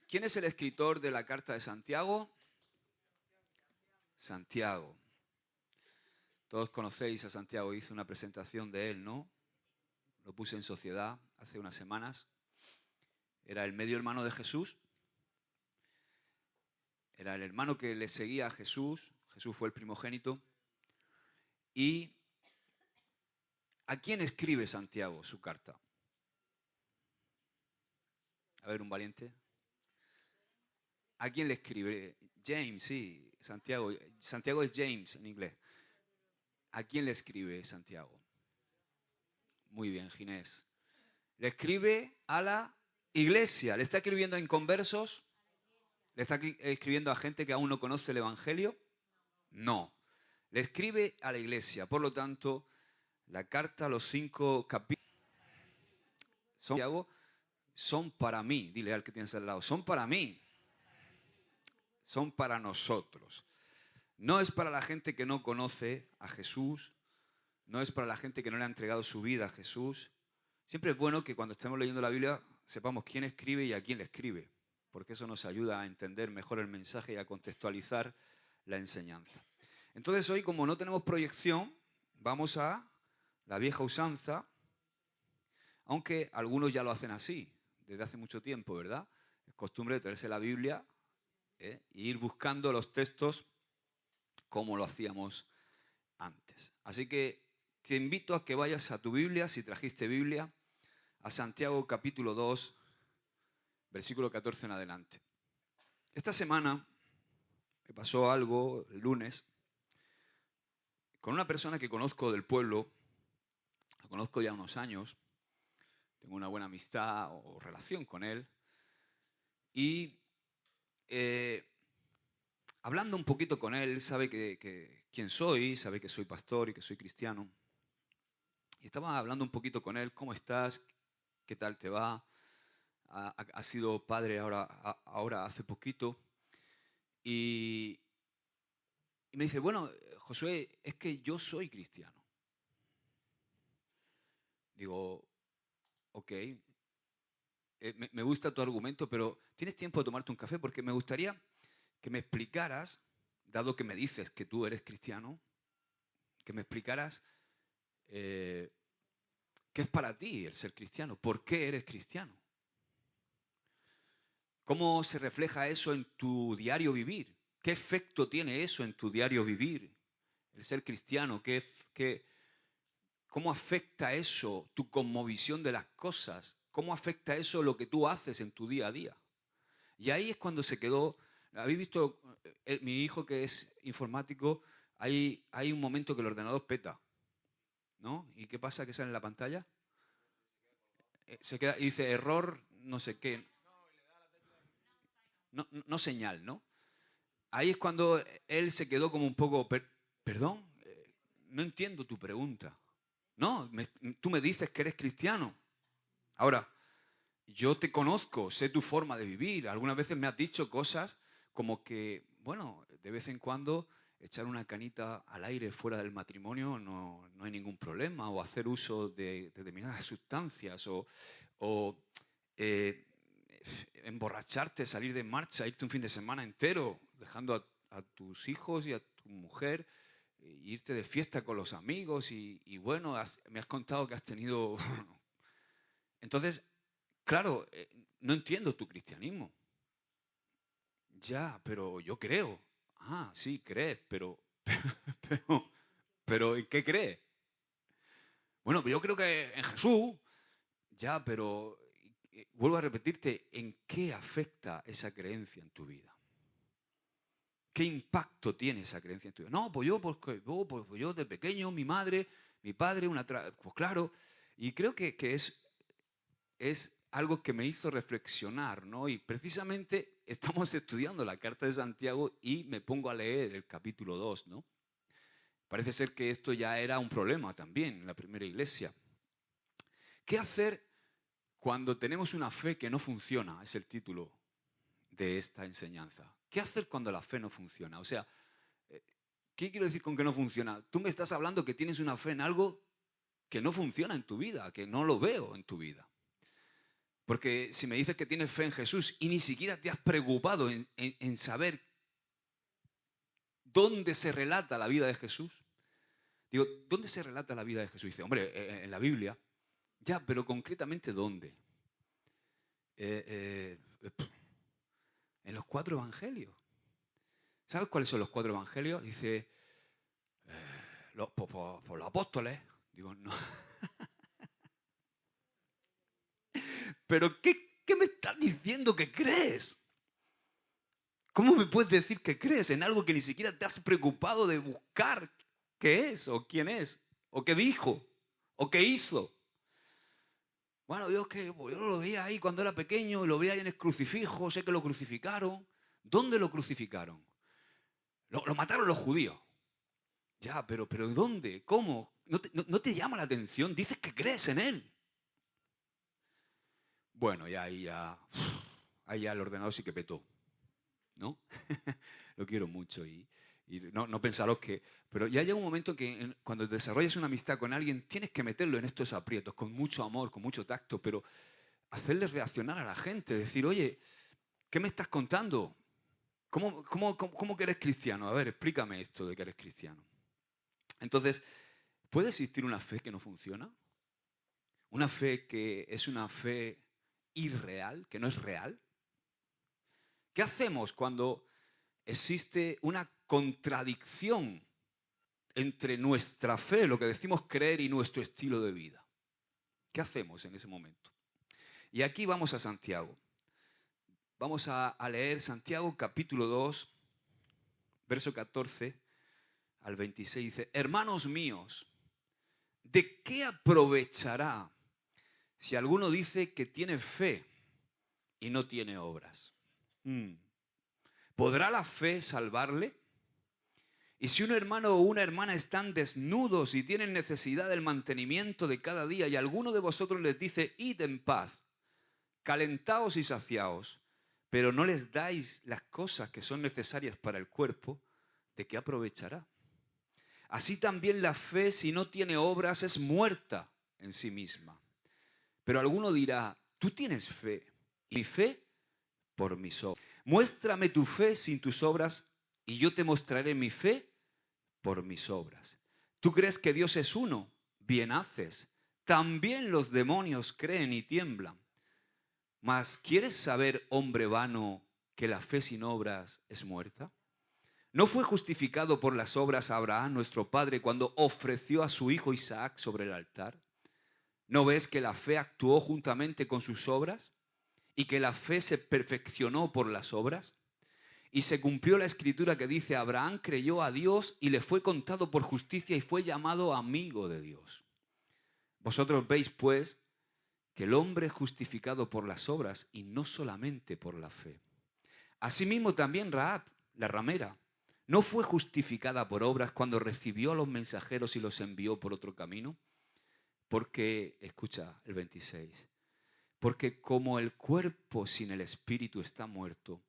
¿Quién es el escritor de la carta de Santiago? Santiago. Todos conocéis a Santiago, hice una presentación de él, ¿no? Lo puse en sociedad hace unas semanas. Era el medio hermano de Jesús. Era el hermano que le seguía a Jesús. Jesús fue el primogénito. ¿Y a quién escribe Santiago su carta? A ver, un valiente. ¿A quién le escribe? James, sí, Santiago. Santiago es James en inglés. ¿A quién le escribe Santiago? Muy bien, Ginés. Le escribe a la iglesia. ¿Le está escribiendo a inconversos? ¿Le está escribiendo a gente que aún no conoce el Evangelio? No. Le escribe a la iglesia. Por lo tanto, la carta, los 5 capítulos de Santiago son para mí. Dile al que tienes al lado. Son para mí. Son para nosotros. No es para la gente que no conoce a Jesús. No es para la gente que no le ha entregado su vida a Jesús. Siempre es bueno que cuando estemos leyendo la Biblia sepamos quién escribe y a quién le escribe, porque eso nos ayuda a entender mejor el mensaje y a contextualizar la enseñanza. Entonces hoy, como no tenemos proyección, vamos a la vieja usanza, aunque algunos ya lo hacen así, desde hace mucho tiempo, ¿verdad? Es costumbre traerse la Biblia e ir buscando los textos como lo hacíamos antes. Así que te invito a que vayas a tu Biblia, si trajiste Biblia, a Santiago capítulo 2, versículo 14 en adelante. Esta semana me pasó algo el lunes con una persona que conozco del pueblo, lo conozco ya unos años, tengo una buena amistad o relación con él, y hablando un poquito con él, sabe quién soy, sabe que soy pastor y que soy cristiano. Y estaba hablando un poquito con él, ¿cómo estás? ¿Qué tal te va? Ha sido padre ahora hace poquito. Y me dice, bueno, Josué, es que yo soy cristiano. Digo, ok, me gusta tu argumento, pero ¿tienes tiempo de tomarte un café? Porque me gustaría que me explicaras, dado que me dices que tú eres cristiano, que me explicaras qué es para ti el ser cristiano, por qué eres cristiano. ¿Cómo se refleja eso en tu diario vivir? ¿Qué efecto tiene eso en tu diario vivir? El ser cristiano, ¿cómo afecta eso tu cosmovisión de las cosas? ¿Cómo afecta eso lo que tú haces en tu día a día? Y ahí es cuando se quedó. ¿Habéis visto? Mi hijo, que es informático, hay un momento que el ordenador peta, ¿no? ¿Y qué pasa? ¿Qué sale en la pantalla? Se queda y dice error, no sé qué. No señal, ¿no? Ahí es cuando él se quedó como un poco, perdón, no entiendo tu pregunta. No, tú me dices que eres cristiano. Ahora, yo te conozco, sé tu forma de vivir. Algunas veces me has dicho cosas como que, bueno, de vez en cuando echar una canita al aire fuera del matrimonio no hay ningún problema, o hacer uso de determinadas sustancias, o emborracharte, salir de marcha, irte un fin de semana entero, dejando a tus hijos y a tu mujer, irte de fiesta con los amigos y bueno, me has contado que has tenido... Entonces, claro, no entiendo tu cristianismo. Ya, pero yo creo. Ah, sí, crees, pero ¿en qué crees? Bueno, pues yo creo que en Jesús. Ya, pero vuelvo a repetirte, ¿en qué afecta esa creencia en tu vida? ¿Qué impacto tiene esa creencia en tu vida? No, pues yo de pequeño, mi madre, mi padre, pues claro, y creo que es algo que me hizo reflexionar, ¿no? Y precisamente estamos estudiando la carta de Santiago y me pongo a leer el capítulo 2, ¿no? Parece ser que esto ya era un problema también en la primera iglesia. ¿Qué hacer cuando tenemos una fe que no funciona? Es el título de esta enseñanza. ¿Qué hacer cuando la fe no funciona? O sea, ¿qué quiero decir con que no funciona? Tú me estás hablando que tienes una fe en algo que no funciona en tu vida, que no lo veo en tu vida. Porque si me dices que tienes fe en Jesús y ni siquiera te has preocupado en saber dónde se relata la vida de Jesús. Digo, ¿dónde se relata la vida de Jesús? Dice, hombre, en la Biblia. Ya, pero concretamente, ¿dónde? En los 4 evangelios. ¿Sabes cuáles son los 4 evangelios? Dice, por los apóstoles. Digo, no. ¿Pero qué me estás diciendo que crees? ¿Cómo me puedes decir que crees en algo que ni siquiera te has preocupado de buscar qué es, o quién es, o qué dijo, o qué hizo? Bueno, yo lo veía ahí cuando era pequeño, y lo veía ahí en el crucifijo, sé que lo crucificaron. ¿Dónde lo crucificaron? Lo mataron los judíos. Ya, pero ¿dónde? ¿Cómo? ¿No te llama la atención? Dices que crees en él. Bueno, y ahí ya el ordenador sí que petó, ¿no? Lo quiero mucho y no pensaros que... Pero ya llega un momento que cuando desarrollas una amistad con alguien tienes que meterlo en estos aprietos, con mucho amor, con mucho tacto, pero hacerle reaccionar a la gente, decir, oye, ¿qué me estás contando? ¿Cómo que eres cristiano? A ver, explícame esto de que eres cristiano. Entonces, ¿puede existir una fe que no funciona? ¿Una fe que es una fe irreal, que no es real? ¿Qué hacemos cuando existe una contradicción entre nuestra fe, lo que decimos creer, y nuestro estilo de vida? ¿Qué hacemos en ese momento? Y aquí vamos a Santiago. Vamos a leer Santiago capítulo 2, verso 14 al 26. Dice, hermanos míos, ¿de qué aprovechará si alguno dice que tiene fe y no tiene obras? ¿Podrá la fe salvarle? Y si un hermano o una hermana están desnudos y tienen necesidad del mantenimiento de cada día, y alguno de vosotros les dice, id en paz, calentaos y saciaos, pero no les dais las cosas que son necesarias para el cuerpo, ¿de qué aprovechará? Así también la fe, si no tiene obras, es muerta en sí misma. Pero alguno dirá, tú tienes fe, y mi fe por mis obras. Muéstrame tu fe sin tus obras, y yo te mostraré mi fe por mis obras. ¿Tú crees que Dios es uno? Bien haces. También los demonios creen y tiemblan. Mas, ¿quieres saber, hombre vano, que la fe sin obras es muerta? ¿No fue justificado por las obras Abraham, nuestro padre, cuando ofreció a su hijo Isaac sobre el altar? ¿No ves que la fe actuó juntamente con sus obras y que la fe se perfeccionó por las obras? Y se cumplió la escritura que dice, Abraham creyó a Dios y le fue contado por justicia y fue llamado amigo de Dios. Vosotros veis, pues, que el hombre es justificado por las obras y no solamente por la fe. Asimismo también Rahab, la ramera, no fue justificada por obras cuando recibió a los mensajeros y los envió por otro camino. Porque, escucha el 26, porque como el cuerpo sin el espíritu está muerto,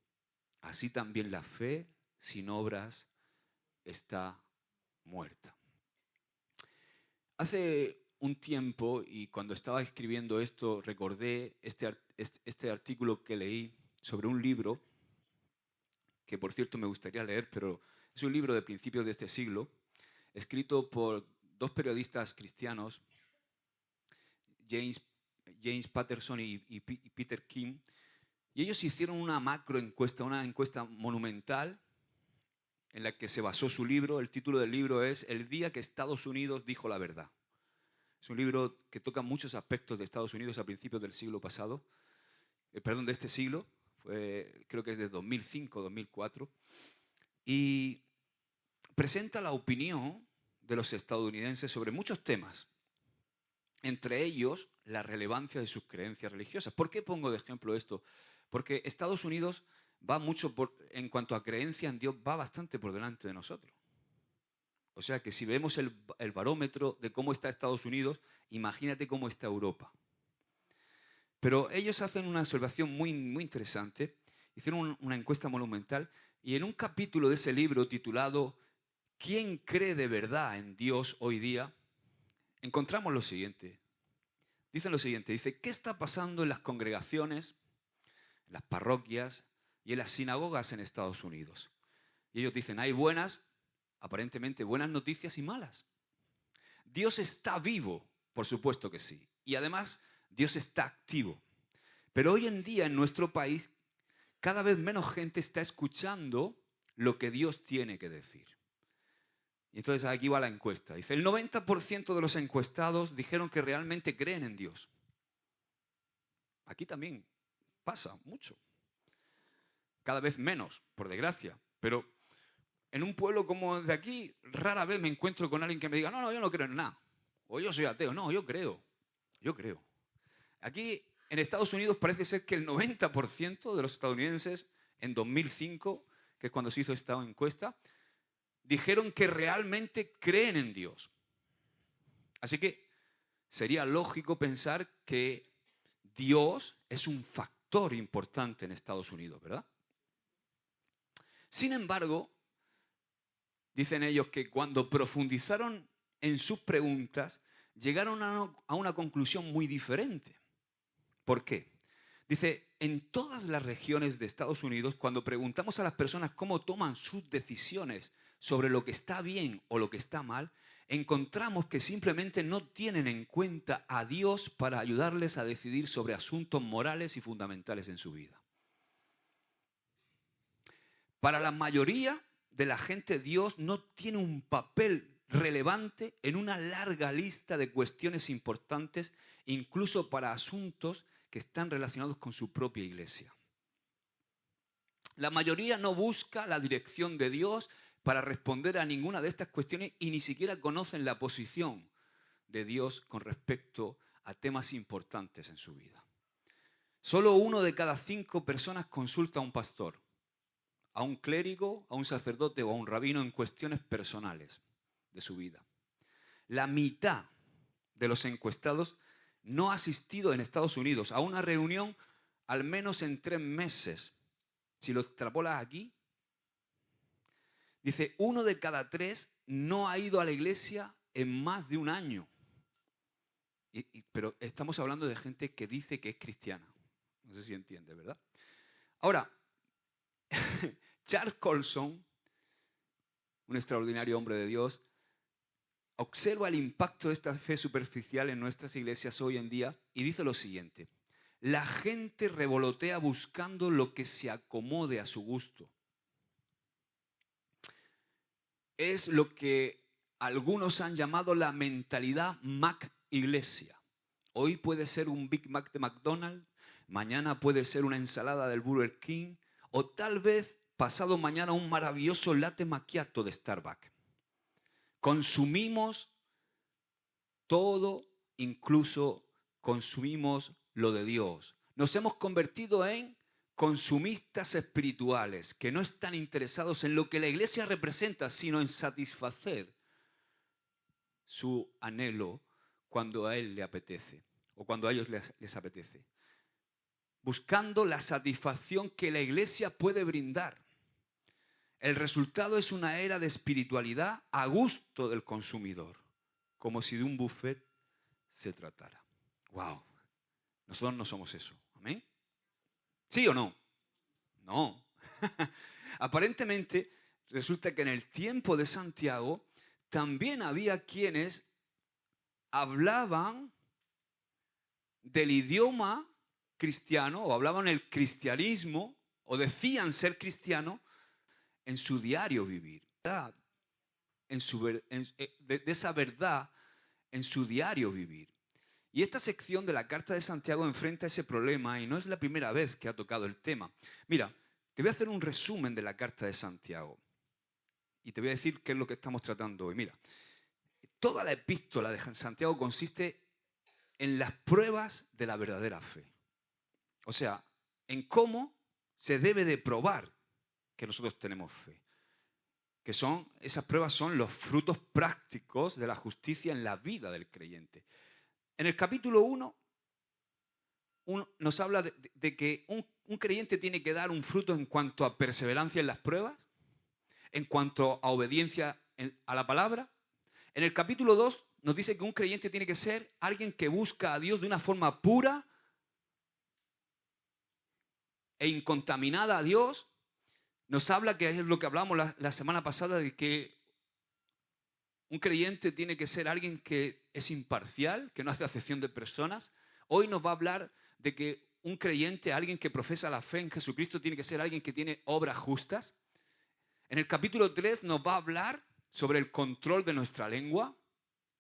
así también la fe sin obras está muerta. Hace un tiempo, y cuando estaba escribiendo esto, recordé este artículo que leí sobre un libro, que por cierto me gustaría leer, pero es un libro de principios de este siglo, escrito por 2 periodistas cristianos, James Patterson y Peter King, y ellos hicieron una macroencuesta, una encuesta monumental en la que se basó su libro. El título del libro es El día que Estados Unidos dijo la verdad. Es un libro que toca muchos aspectos de Estados Unidos a principios del siglo pasado, de este siglo, creo que es de 2005, 2004, y presenta la opinión de los estadounidenses sobre muchos temas, entre ellos la relevancia de sus creencias religiosas. ¿Por qué pongo de ejemplo esto? Porque Estados Unidos va mucho en cuanto a creencia en Dios, va bastante por delante de nosotros. O sea que si vemos el barómetro de cómo está Estados Unidos, imagínate cómo está Europa. Pero ellos hacen una observación muy, muy interesante. Hicieron una encuesta monumental y en un capítulo de ese libro titulado ¿Quién cree de verdad en Dios hoy día? Encontramos lo siguiente. dicen lo siguiente, dice, ¿qué está pasando en las congregaciones, en las parroquias y en las sinagogas en Estados Unidos? Y ellos dicen, hay aparentemente buenas noticias y malas. Dios está vivo, por supuesto que sí. Y además, Dios está activo. Pero hoy en día en nuestro país, cada vez menos gente está escuchando lo que Dios tiene que decir. Y entonces aquí va la encuesta. Dice, el 90% de los encuestados dijeron que realmente creen en Dios. Aquí también pasa mucho. Cada vez menos, por desgracia. Pero en un pueblo como el de aquí, rara vez me encuentro con alguien que me diga, no, yo no creo en nada. O yo soy ateo. No, yo creo. Aquí en Estados Unidos parece ser que el 90% de los estadounidenses en 2005, que es cuando se hizo esta encuesta, dijeron que realmente creen en Dios. Así que sería lógico pensar que Dios es un factor importante en Estados Unidos, ¿verdad? Sin embargo, dicen ellos que cuando profundizaron en sus preguntas, llegaron a una conclusión muy diferente. ¿Por qué? Dice, en todas las regiones de Estados Unidos, cuando preguntamos a las personas cómo toman sus decisiones sobre lo que está bien o lo que está mal, encontramos que simplemente no tienen en cuenta a Dios para ayudarles a decidir sobre asuntos morales y fundamentales en su vida. Para la mayoría de la gente, Dios no tiene un papel relevante en una larga lista de cuestiones importantes, incluso para asuntos que están relacionados con su propia iglesia. La mayoría no busca la dirección de Dios para responder a ninguna de estas cuestiones y ni siquiera conocen la posición de Dios con respecto a temas importantes en su vida. Solo 1 de cada 5 personas consulta a un pastor, a un clérigo, a un sacerdote o a un rabino en cuestiones personales de su vida. La mitad de los encuestados no ha asistido en Estados Unidos a una reunión al menos en 3 meses. Si lo extrapolas aquí, dice, 1 de cada 3 no ha ido a la iglesia en más de un año. Pero estamos hablando de gente que dice que es cristiana. No sé si entiende, ¿verdad? Ahora, Charles Colson, un extraordinario hombre de Dios, observa el impacto de esta fe superficial en nuestras iglesias hoy en día y dice lo siguiente: la gente revolotea buscando lo que se acomode a su gusto. Es lo que algunos han llamado la mentalidad Mac Iglesia. Hoy puede ser un Big Mac de McDonald's, mañana puede ser una ensalada del Burger King o tal vez pasado mañana un maravilloso latte macchiato de Starbucks. Consumimos todo, incluso consumimos lo de Dios. Nos hemos convertido en consumistas espirituales que no están interesados en lo que la iglesia representa, sino en satisfacer su anhelo cuando a él le apetece o cuando a ellos les apetece. Buscando la satisfacción que la iglesia puede brindar. El resultado es una era de espiritualidad a gusto del consumidor, como si de un buffet se tratara. ¡Wow! Nosotros no somos eso. ¿Amén? ¿Sí o no? No. Aparentemente, resulta que en el tiempo de Santiago también había quienes hablaban del idioma cristiano o hablaban el cristianismo o decían ser cristianos en su diario vivir, de esa verdad en su diario vivir. Y esta sección de la Carta de Santiago enfrenta ese problema y no es la primera vez que ha tocado el tema. Mira, te voy a hacer un resumen de la Carta de Santiago y te voy a decir qué es lo que estamos tratando hoy. Mira, toda la epístola de Santiago consiste en las pruebas de la verdadera fe. O sea, en cómo se debe de probar que nosotros tenemos fe. Esas pruebas son los frutos prácticos de la justicia en la vida del creyente. En el capítulo 1 nos habla de que un creyente tiene que dar un fruto en cuanto a perseverancia en las pruebas, en cuanto a obediencia a la palabra. En el capítulo 2 nos dice que un creyente tiene que ser alguien que busca a Dios de una forma pura e incontaminada a Dios. Nos habla, que es lo que hablamos la semana pasada, de que un creyente tiene que ser alguien que es imparcial, que no hace acepción de personas. Hoy nos va a hablar de que un creyente, alguien que profesa la fe en Jesucristo, tiene que ser alguien que tiene obras justas. En el capítulo 3 nos va a hablar sobre el control de nuestra lengua.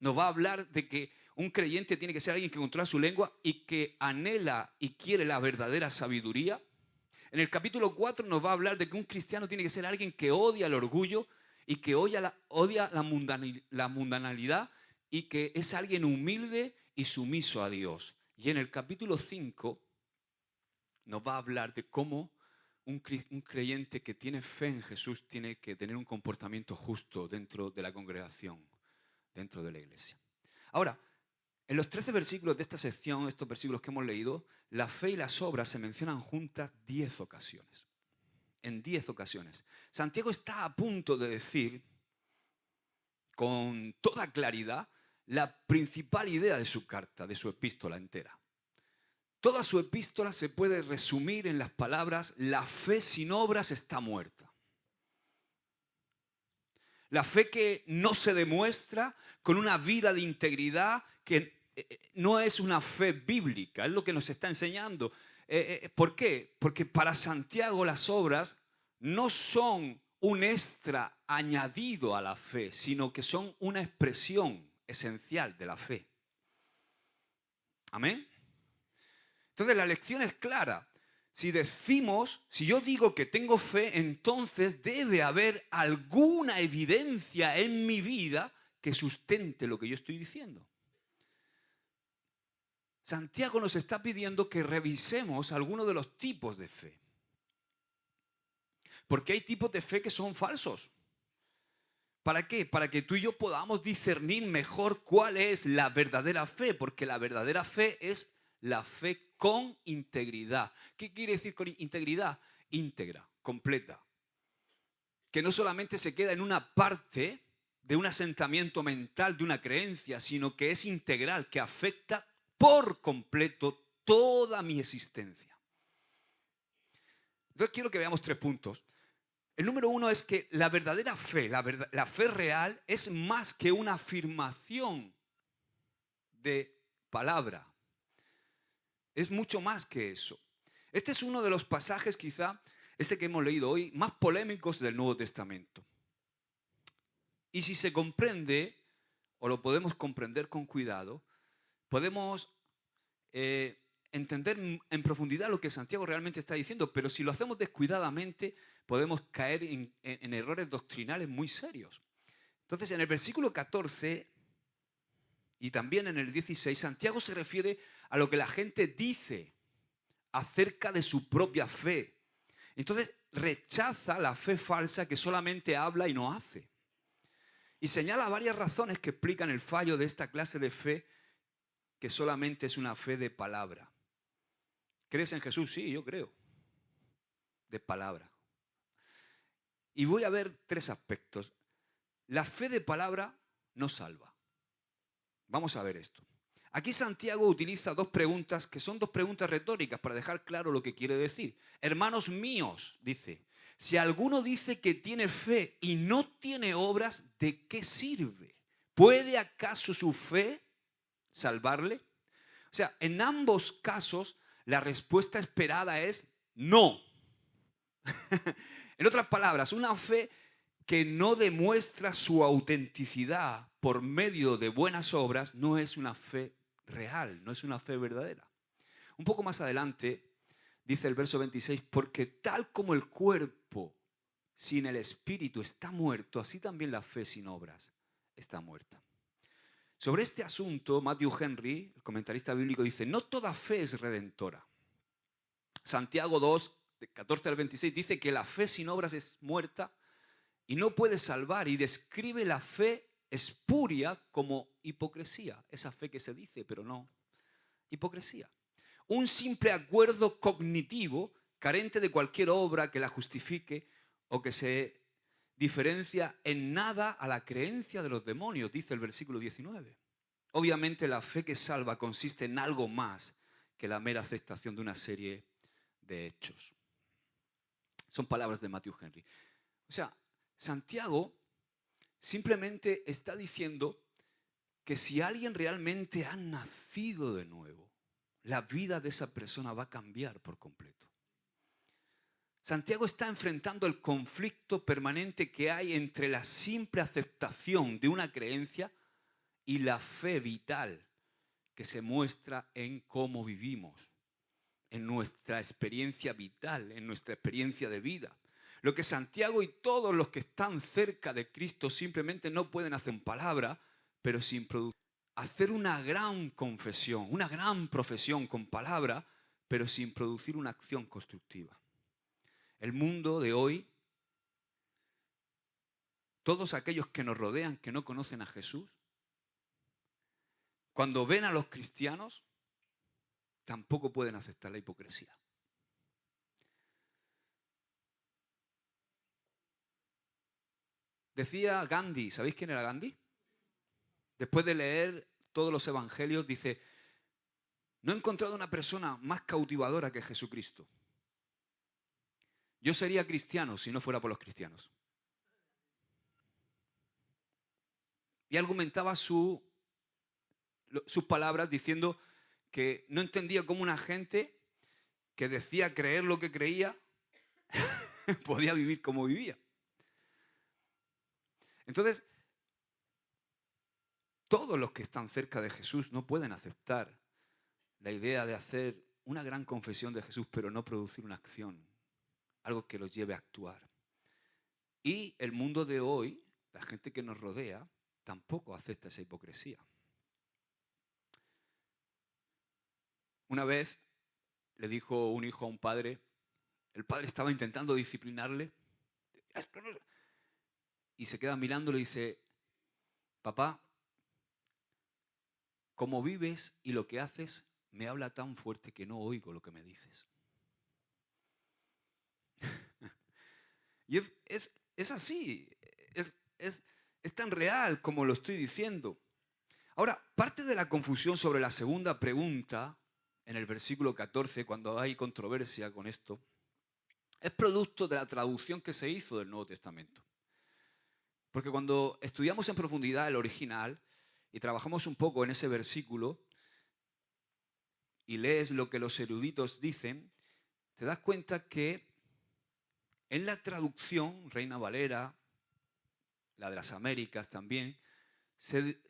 Nos va a hablar de que un creyente tiene que ser alguien que controla su lengua y que anhela y quiere la verdadera sabiduría. En el capítulo 4 nos va a hablar de que un cristiano tiene que ser alguien que odia el orgullo y que odia la mundanalidad y que es alguien humilde y sumiso a Dios. Y en el capítulo 5 nos va a hablar de cómo un creyente que tiene fe en Jesús tiene que tener un comportamiento justo dentro de la congregación, dentro de la iglesia. Ahora, en los 13 versículos de esta sección, estos versículos que hemos leído, la fe y las obras se mencionan juntas 10 ocasiones. En 10 ocasiones. Santiago está a punto de decir, con toda claridad, la principal idea de su carta, de su epístola entera. Toda su epístola se puede resumir en las palabras: la fe sin obras está muerta. La fe que no se demuestra con una vida de integridad, que no es una fe bíblica, es lo que nos está enseñando. ¿Por qué? Porque para Santiago las obras no son un extra añadido a la fe, sino que son una expresión esencial de la fe. ¿Amén? Entonces la lección es clara. Si yo digo que tengo fe, entonces debe haber alguna evidencia en mi vida que sustente lo que yo estoy diciendo. Santiago nos está pidiendo que revisemos algunos de los tipos de fe. Porque hay tipos de fe que son falsos. ¿Para qué? Para que tú y yo podamos discernir mejor cuál es la verdadera fe. Porque la verdadera fe es la fe con integridad. ¿Qué quiere decir con integridad? Íntegra, completa. Que no solamente se queda en una parte de un asentamiento mental, de una creencia, sino que es integral, que afecta por completo toda mi existencia. Entonces quiero que veamos 3 puntos. El número 1 es que la verdadera fe, la fe real, es más que una afirmación de palabra. Es mucho más que eso. Este es uno de los pasajes, quizá, este que hemos leído hoy, más polémicos del Nuevo Testamento. Y si se comprende, o lo podemos comprender con cuidado, podemos entender en profundidad lo que Santiago realmente está diciendo, pero si lo hacemos descuidadamente, podemos caer en errores doctrinales muy serios. Entonces, en el versículo 14 y también en el 16, Santiago se refiere a lo que la gente dice acerca de su propia fe. Entonces, rechaza la fe falsa que solamente habla y no hace. Y señala varias razones que explican el fallo de esta clase de fe, que solamente es una fe de palabra. ¿Crees en Jesús? Sí, yo creo. De palabra. Y voy a ver 3 aspectos. La fe de palabra no salva. Vamos a ver esto. Aquí Santiago utiliza 2 preguntas, que son 2 preguntas retóricas para dejar claro lo que quiere decir. Hermanos míos, dice, si alguno dice que tiene fe y no tiene obras, ¿de qué sirve? ¿Puede acaso su fe salvarle? O sea, en ambos casos la respuesta esperada es no. En otras palabras, una fe que no demuestra su autenticidad por medio de buenas obras no es una fe real, no es una fe verdadera. Un poco más adelante dice el verso 26, porque tal como el cuerpo sin el espíritu está muerto, así también la fe sin obras está muerta. Sobre este asunto, Matthew Henry, el comentarista bíblico, dice, no toda fe es redentora. Santiago 2, de 14 al 26, dice que la fe sin obras es muerta y no puede salvar, y describe la fe espuria como hipocresía. Esa fe que se dice, pero no. Hipocresía. Un simple acuerdo cognitivo, carente de cualquier obra que la justifique o que se diferencia en nada a la creencia de los demonios, dice el versículo 19. Obviamente la fe que salva consiste en algo más que la mera aceptación de una serie de hechos. Son palabras de Matthew Henry. O sea, Santiago simplemente está diciendo que si alguien realmente ha nacido de nuevo, la vida de esa persona va a cambiar por completo. Santiago está enfrentando el conflicto permanente que hay entre la simple aceptación de una creencia y la fe vital que se muestra en cómo vivimos, en nuestra experiencia vital, en nuestra experiencia de vida. Lo que Santiago y todos los que están cerca de Cristo simplemente no pueden hacer en palabra, pero sin hacer una gran confesión, una gran profesión con palabra, pero sin producir una acción constructiva. El mundo de hoy, todos aquellos que nos rodean que no conocen a Jesús, cuando ven a los cristianos, tampoco pueden aceptar la hipocresía. Decía Gandhi, ¿sabéis quién era Gandhi? Después de leer todos los evangelios, dice: no he encontrado una persona más cautivadora que Jesucristo. Yo sería cristiano si no fuera por los cristianos. Y argumentaba sus palabras diciendo que no entendía cómo una gente que decía creer lo que creía podía vivir como vivía. Entonces, todos los que están cerca de Jesús no pueden aceptar la idea de hacer una gran confesión de Jesús, pero no producir una acción, algo que los lleve a actuar. Y el mundo de hoy, la gente que nos rodea, tampoco acepta esa hipocresía. Una vez le dijo un hijo a un padre, el padre estaba intentando disciplinarle, y se queda mirándole y dice: papá, cómo vives y lo que haces me habla tan fuerte que no oigo lo que me dices. Y es así, es tan real como lo estoy diciendo. Ahora, parte de la confusión sobre la segunda pregunta, en el versículo 14, cuando hay controversia con esto, es producto de la traducción que se hizo del Nuevo Testamento. Porque cuando estudiamos en profundidad el original y trabajamos un poco en ese versículo y lees lo que los eruditos dicen, te das cuenta que en la traducción, Reina Valera, la de las Américas también, se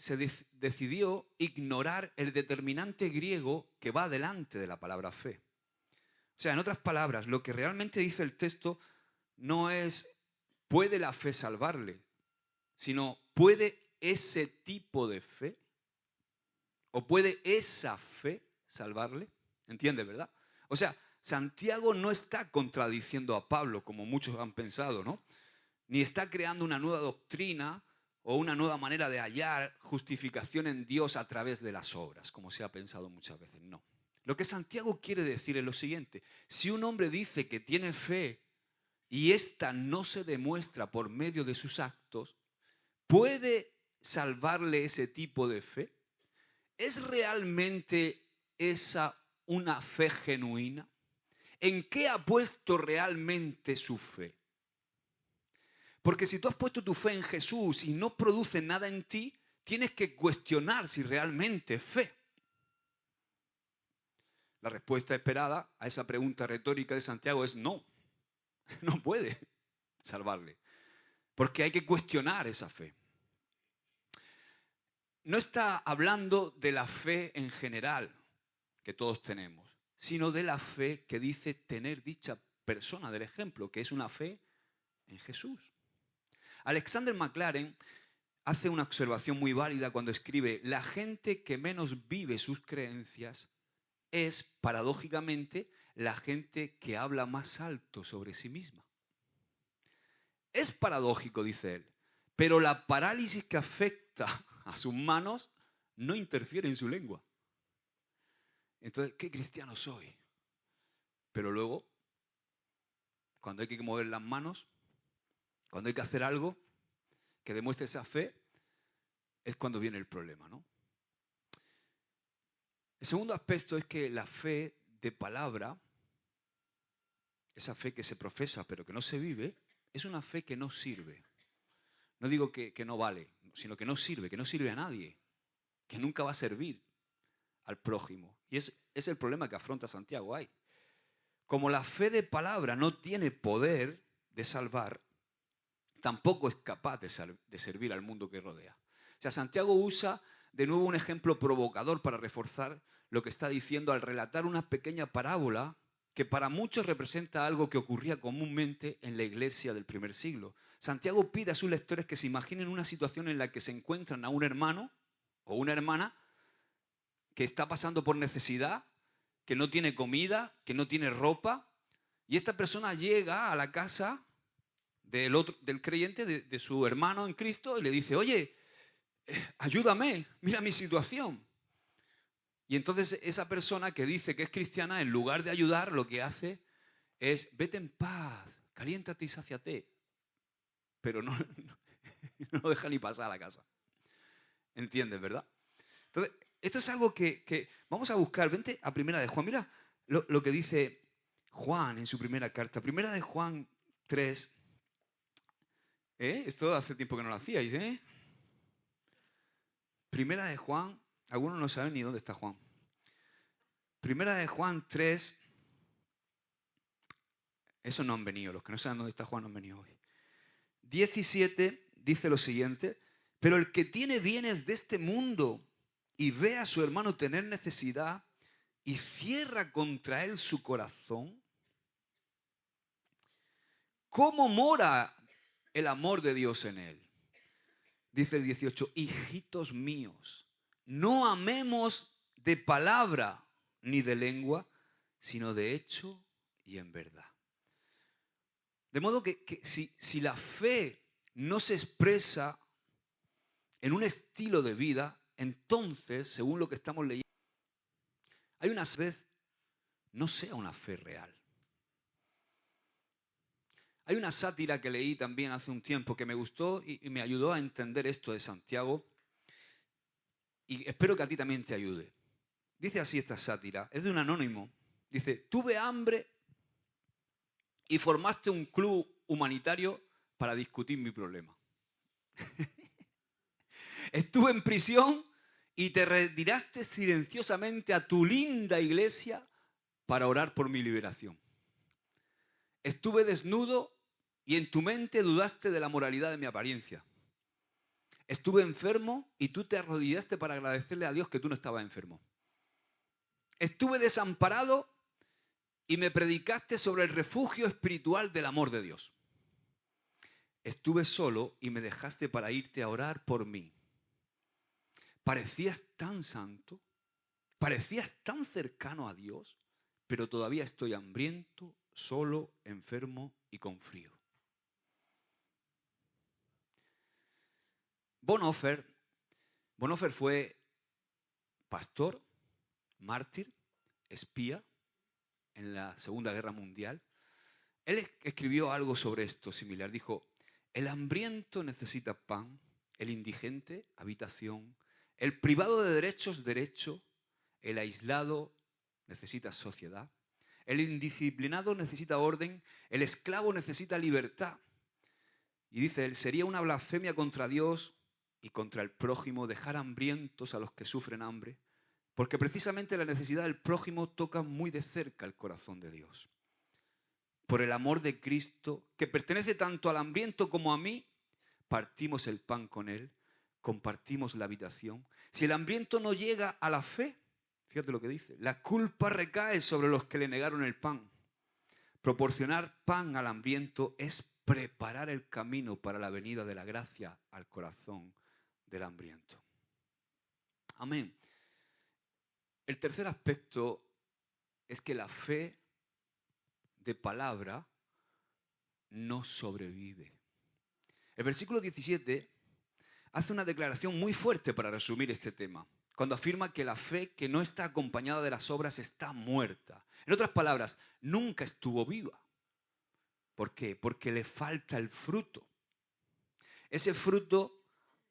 decidió ignorar el determinante griego que va delante de la palabra fe. O sea, en otras palabras, lo que realmente dice el texto no es ¿puede la fe salvarle?, sino ¿puede ese tipo de fe? ¿O puede esa fe salvarle? ¿Entiendes, verdad? O sea, Santiago no está contradiciendo a Pablo, como muchos han pensado, ¿no? Ni está creando una nueva doctrina o una nueva manera de hallar justificación en Dios a través de las obras, como se ha pensado muchas veces. No. Lo que Santiago quiere decir es lo siguiente: si un hombre dice que tiene fe y ésta no se demuestra por medio de sus actos, ¿puede salvarle ese tipo de fe? ¿Es realmente esa una fe genuina? ¿En qué ha puesto realmente su fe? Porque si tú has puesto tu fe en Jesús y no produce nada en ti, tienes que cuestionar si realmente es fe. La respuesta esperada a esa pregunta retórica de Santiago es no. No puede salvarle. Porque hay que cuestionar esa fe. No está hablando de la fe en general que todos tenemos, sino de la fe que dice tener dicha persona del ejemplo, que es una fe en Jesús. Alexander McLaren hace una observación muy válida cuando escribe: la gente que menos vive sus creencias es, paradójicamente, la gente que habla más alto sobre sí misma. Es paradójico, dice él, pero la parálisis que afecta a sus manos no interfiere en su lengua. Entonces, ¿qué cristiano soy? Pero luego, cuando hay que mover las manos, cuando hay que hacer algo que demuestre esa fe, es cuando viene el problema, ¿no? El segundo aspecto es que la fe de palabra, esa fe que se profesa pero que no se vive, es una fe que no sirve. No digo que no vale, sino que no sirve a nadie, que nunca va a servir al prójimo. Y es el problema que afronta Santiago ahí. Como la fe de palabra no tiene poder de salvar, tampoco es capaz de servir al mundo que rodea. O sea, Santiago usa de nuevo un ejemplo provocador para reforzar lo que está diciendo al relatar una pequeña parábola que para muchos representa algo que ocurría comúnmente en la iglesia del primer siglo. Santiago pide a sus lectores que se imaginen una situación en la que se encuentran a un hermano o una hermana que está pasando por necesidad, que no tiene comida, que no tiene ropa, y esta persona llega a la casa del creyente, de su hermano en Cristo, y le dice, oye, ayúdame, mira mi situación. Y entonces esa persona que dice que es cristiana, en lugar de ayudar, lo que hace es, vete en paz, caliéntate y sáciate. Pero no lo deja ni pasar a la casa. ¿Entiendes, verdad? Entonces, esto es algo que vamos a buscar. Vente a Primera de Juan. Mira lo que dice Juan en su primera carta. Primera de Juan 3. Esto hace tiempo que no lo hacíais, ¿eh? Primera de Juan. Algunos no saben ni dónde está Juan. Primera de Juan 3. Esos no han venido. Los que no saben dónde está Juan no han venido hoy. 17 dice lo siguiente. Pero el que tiene bienes de este mundo y ve a su hermano tener necesidad y cierra contra él su corazón, ¿cómo mora el amor de Dios en él? Dice el 18, hijitos míos, no amemos de palabra ni de lengua, sino de hecho y en verdad. De modo que si la fe no se expresa en un estilo de vida, entonces, según lo que estamos leyendo, hay una vez no sea una fe real. Hay una sátira que leí también hace un tiempo que me gustó y me ayudó a entender esto de Santiago y espero que a ti también te ayude. Dice así esta sátira, es de un anónimo. Dice, tuve hambre y formaste un club humanitario para discutir mi problema. Estuve en prisión y te retiraste silenciosamente a tu linda iglesia para orar por mi liberación. Estuve desnudo y en tu mente dudaste de la moralidad de mi apariencia. Estuve enfermo y tú te arrodillaste para agradecerle a Dios que tú no estabas enfermo. Estuve desamparado y me predicaste sobre el refugio espiritual del amor de Dios. Estuve solo y me dejaste para irte a orar por mí. Parecías tan santo, parecías tan cercano a Dios, pero todavía estoy hambriento, solo, enfermo y con frío. Bonhoeffer fue pastor, mártir, espía en la Segunda Guerra Mundial. Él escribió algo sobre esto similar. Dijo, el hambriento necesita pan, el indigente, habitación, el privado de derechos, derecho, el aislado necesita sociedad, el indisciplinado necesita orden, el esclavo necesita libertad. Y dice él, sería una blasfemia contra Dios y contra el prójimo dejar hambrientos a los que sufren hambre, porque precisamente la necesidad del prójimo toca muy de cerca el corazón de Dios. Por el amor de Cristo, que pertenece tanto al hambriento como a mí, partimos el pan con él, compartimos la habitación. Si el hambriento no llega a la fe, fíjate lo que dice, la culpa recae sobre los que le negaron el pan. Proporcionar pan al hambriento es preparar el camino para la venida de la gracia al corazón del hambriento. Amén. El tercer aspecto es que la fe de palabra no sobrevive. El versículo 17 hace una declaración muy fuerte para resumir este tema, cuando afirma que la fe que no está acompañada de las obras está muerta. En otras palabras, nunca estuvo viva. ¿Por qué? Porque le falta el fruto. Ese fruto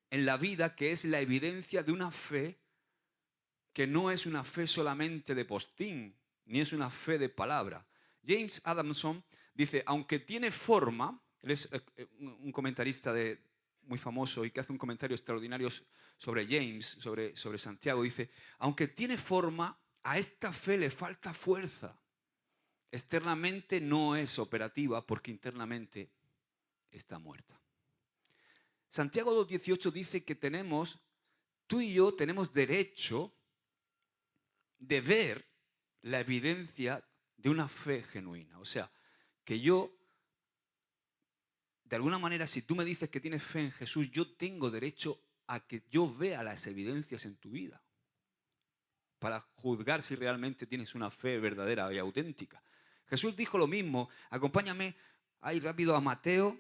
en la vida que es la evidencia de una fe que no es una fe solamente de postín, ni es una fe de palabra. James Adamson dice, aunque tiene forma, él es un comentarista muy famoso y que hace un comentario extraordinario sobre James, sobre Santiago, dice, aunque tiene forma, a esta fe le falta fuerza. Externamente no es operativa porque internamente está muerta. Santiago 2:18 dice que tú y yo tenemos derecho de ver la evidencia de una fe genuina. O sea, que yo, de alguna manera, si tú me dices que tienes fe en Jesús, yo tengo derecho a que yo vea las evidencias en tu vida para juzgar si realmente tienes una fe verdadera y auténtica. Jesús dijo lo mismo. Acompáñame ahí rápido a Mateo,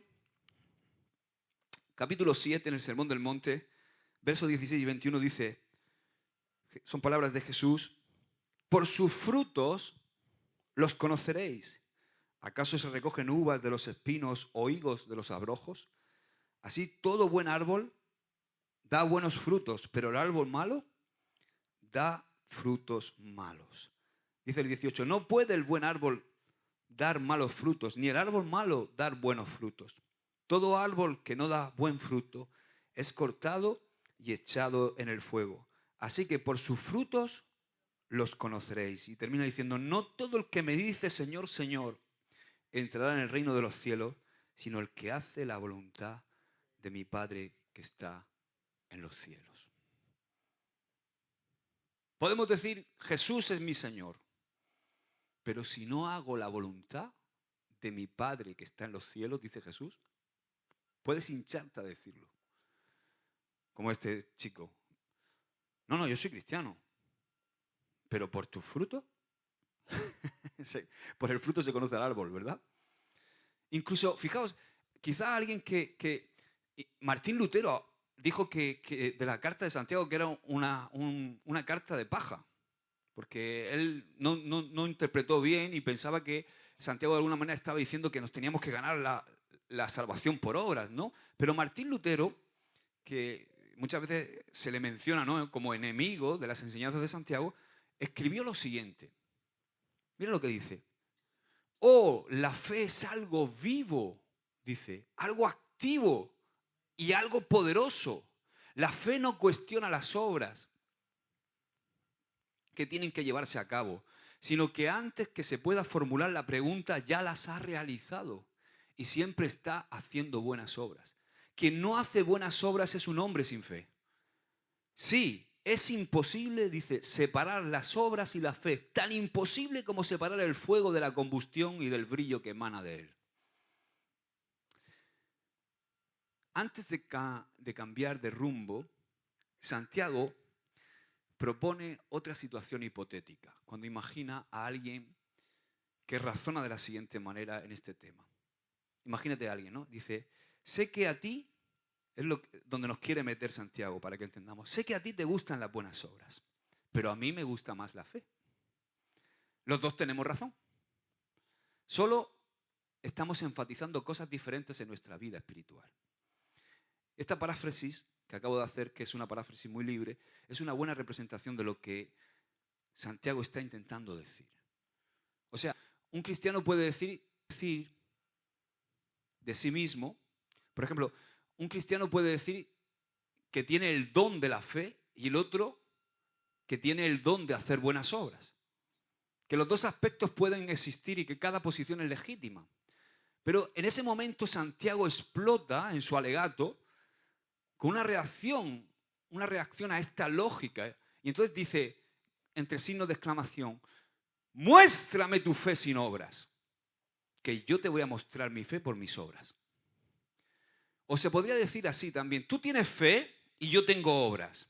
capítulo 7, en el Sermón del Monte, versos 16 y 21 dice, son palabras de Jesús, por sus frutos los conoceréis. ¿Acaso se recogen uvas de los espinos o higos de los abrojos? Así todo buen árbol da buenos frutos, pero el árbol malo da frutos malos. Dice el 18, no puede el buen árbol dar malos frutos, ni el árbol malo dar buenos frutos. Todo árbol que no da buen fruto es cortado y echado en el fuego. Así que por sus frutos los conoceréis. Y termina diciendo, no todo el que me dice Señor, Señor, entrará en el reino de los cielos, sino el que hace la voluntad de mi Padre que está en los cielos. Podemos decir, Jesús es mi Señor, pero si no hago la voluntad de mi Padre que está en los cielos, dice Jesús, puedes hincharte a decirlo. Como este chico. No, yo soy cristiano. Pero por tus frutos, sí, por el fruto se conoce al árbol, ¿verdad? Incluso, fijaos, quizá alguien Martín Lutero dijo que de la carta de Santiago que era una carta de paja, porque él no interpretó bien y pensaba que Santiago de alguna manera estaba diciendo que nos teníamos que ganar la salvación por obras, ¿no? Pero Martín Lutero, que muchas veces se le menciona, ¿no?, como enemigo de las enseñanzas de Santiago, escribió lo siguiente. Mira lo que dice. Oh, la fe es algo vivo, dice, algo activo y algo poderoso. La fe no cuestiona las obras que tienen que llevarse a cabo, sino que antes que se pueda formular la pregunta ya las ha realizado y siempre está haciendo buenas obras. Quien no hace buenas obras es un hombre sin fe. Sí, es imposible, dice, separar las obras y la fe, tan imposible como separar el fuego de la combustión y del brillo que emana de él. Antes de cambiar de rumbo, Santiago propone otra situación hipotética, cuando imagina a alguien que razona de la siguiente manera en este tema. Imagínate a alguien, ¿no? Dice, sé que a ti, es donde nos quiere meter Santiago para que entendamos, sé que a ti te gustan las buenas obras, pero a mí me gusta más la fe. Los dos tenemos razón. Solo estamos enfatizando cosas diferentes en nuestra vida espiritual. Esta paráfrasis que acabo de hacer, que es una paráfrasis muy libre, es una buena representación de lo que Santiago está intentando decir. O sea, un cristiano puede decir de sí mismo, por ejemplo, un cristiano puede decir que tiene el don de la fe y el otro que tiene el don de hacer buenas obras. Que los dos aspectos pueden existir y que cada posición es legítima. Pero en ese momento Santiago explota en su alegato con una reacción a esta lógica. Y entonces dice, entre signos de exclamación, muéstrame tu fe sin obras, que yo te voy a mostrar mi fe por mis obras. O se podría decir así también, tú tienes fe y yo tengo obras.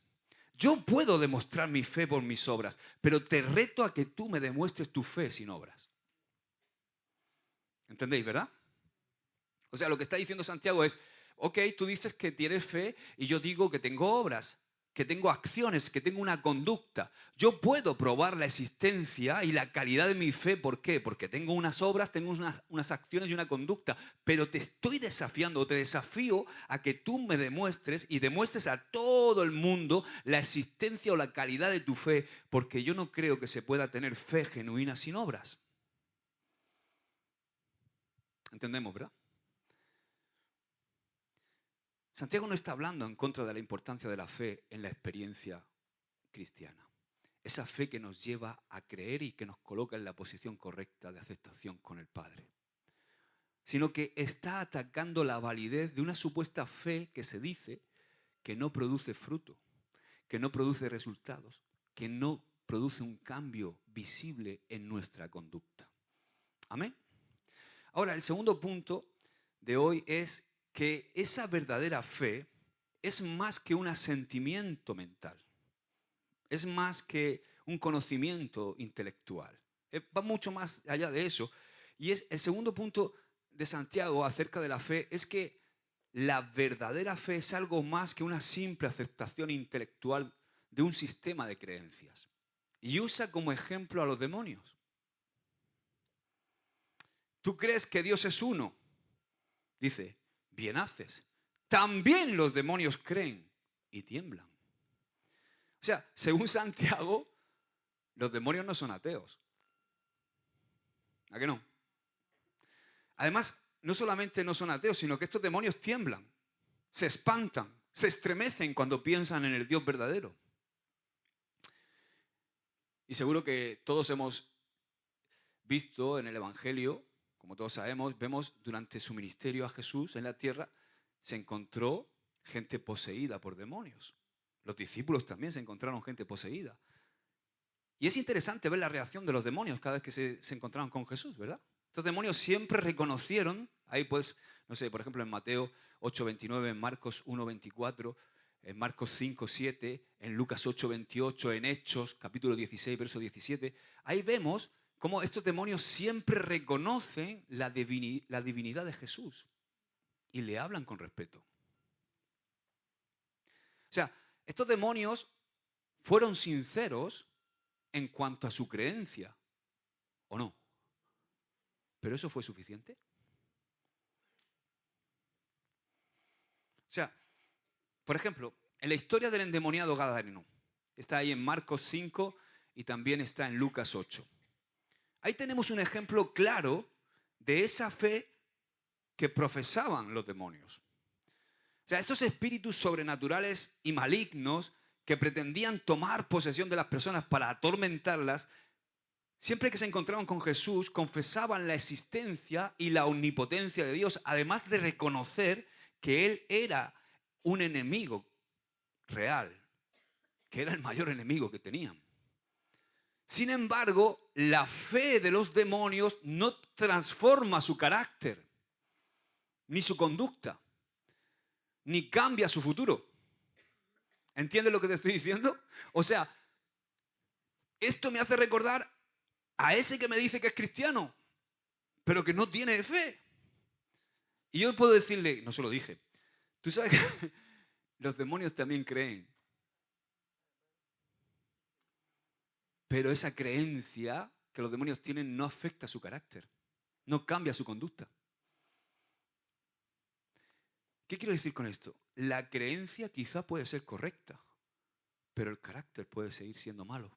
Yo puedo demostrar mi fe por mis obras, pero te reto a que tú me demuestres tu fe sin obras. ¿Entendéis, verdad? O sea, lo que está diciendo Santiago es, ok, tú dices que tienes fe y yo digo que tengo obras. que tengo acciones, que tengo una conducta. Yo puedo probar la existencia y la calidad de mi fe. ¿Por qué? Porque tengo unas obras, tengo unas acciones y una conducta. Pero te estoy desafiando, te desafío a que tú me demuestres y demuestres a todo el mundo la existencia o la calidad de tu fe, porque yo no creo que se pueda tener fe genuina sin obras. ¿Entendemos, verdad? Santiago no está hablando en contra de la importancia de la fe en la experiencia cristiana. Esa fe que nos lleva a creer y que nos coloca en la posición correcta de aceptación con el Padre. Sino que está atacando la validez de una supuesta fe que se dice que no produce fruto, que no produce resultados, que no produce un cambio visible en nuestra conducta. ¿Amén? Ahora, el segundo punto de hoy es que esa verdadera fe es más que un asentimiento mental, es más que un conocimiento intelectual, va mucho más allá de eso. Y es el segundo punto de Santiago acerca de la fe, es que la verdadera fe es algo más que una simple aceptación intelectual de un sistema de creencias. Y usa como ejemplo a los demonios. ¿Tú crees que Dios es uno? Dice, bien haces. También los demonios creen y tiemblan. O sea, según Santiago, los demonios no son ateos. ¿A qué no? Además, no solamente no son ateos, sino que estos demonios tiemblan, se espantan, se estremecen cuando piensan en el Dios verdadero. Y seguro que todos hemos visto en el Evangelio, como todos sabemos, vemos durante su ministerio a Jesús en la tierra, se encontró gente poseída por demonios. Los discípulos también se encontraron gente poseída. Y es interesante ver la reacción de los demonios cada vez que se encontraron con Jesús, ¿verdad? Estos demonios siempre reconocieron, ahí pues, no sé, por ejemplo en Mateo 8:29, en Marcos 1:24, en Marcos 5:7, en Lucas 8:28, en Hechos capítulo 16, verso 17, ahí vemos cómo estos demonios siempre reconocen la divinidad de Jesús y le hablan con respeto. O sea, estos demonios fueron sinceros en cuanto a su creencia, ¿o no? ¿Pero eso fue suficiente? O sea, por ejemplo, en la historia del endemoniado gadareno, está ahí en Marcos 5 y también está en Lucas 8. Ahí tenemos un ejemplo claro de esa fe que profesaban los demonios. O sea, estos espíritus sobrenaturales y malignos que pretendían tomar posesión de las personas para atormentarlas, siempre que se encontraban con Jesús, confesaban la existencia y la omnipotencia de Dios, además de reconocer que Él era un enemigo real, que era el mayor enemigo que tenían. Sin embargo, la fe de los demonios no transforma su carácter, ni su conducta, ni cambia su futuro. ¿Entiendes lo que te estoy diciendo? O sea, esto me hace recordar a ese que me dice que es cristiano, pero que no tiene fe. Y yo puedo decirle, no se lo dije, tú sabes que los demonios también creen. Pero esa creencia que los demonios tienen no afecta su carácter, no cambia su conducta. ¿Qué quiero decir con esto? La creencia quizá puede ser correcta, pero el carácter puede seguir siendo malo.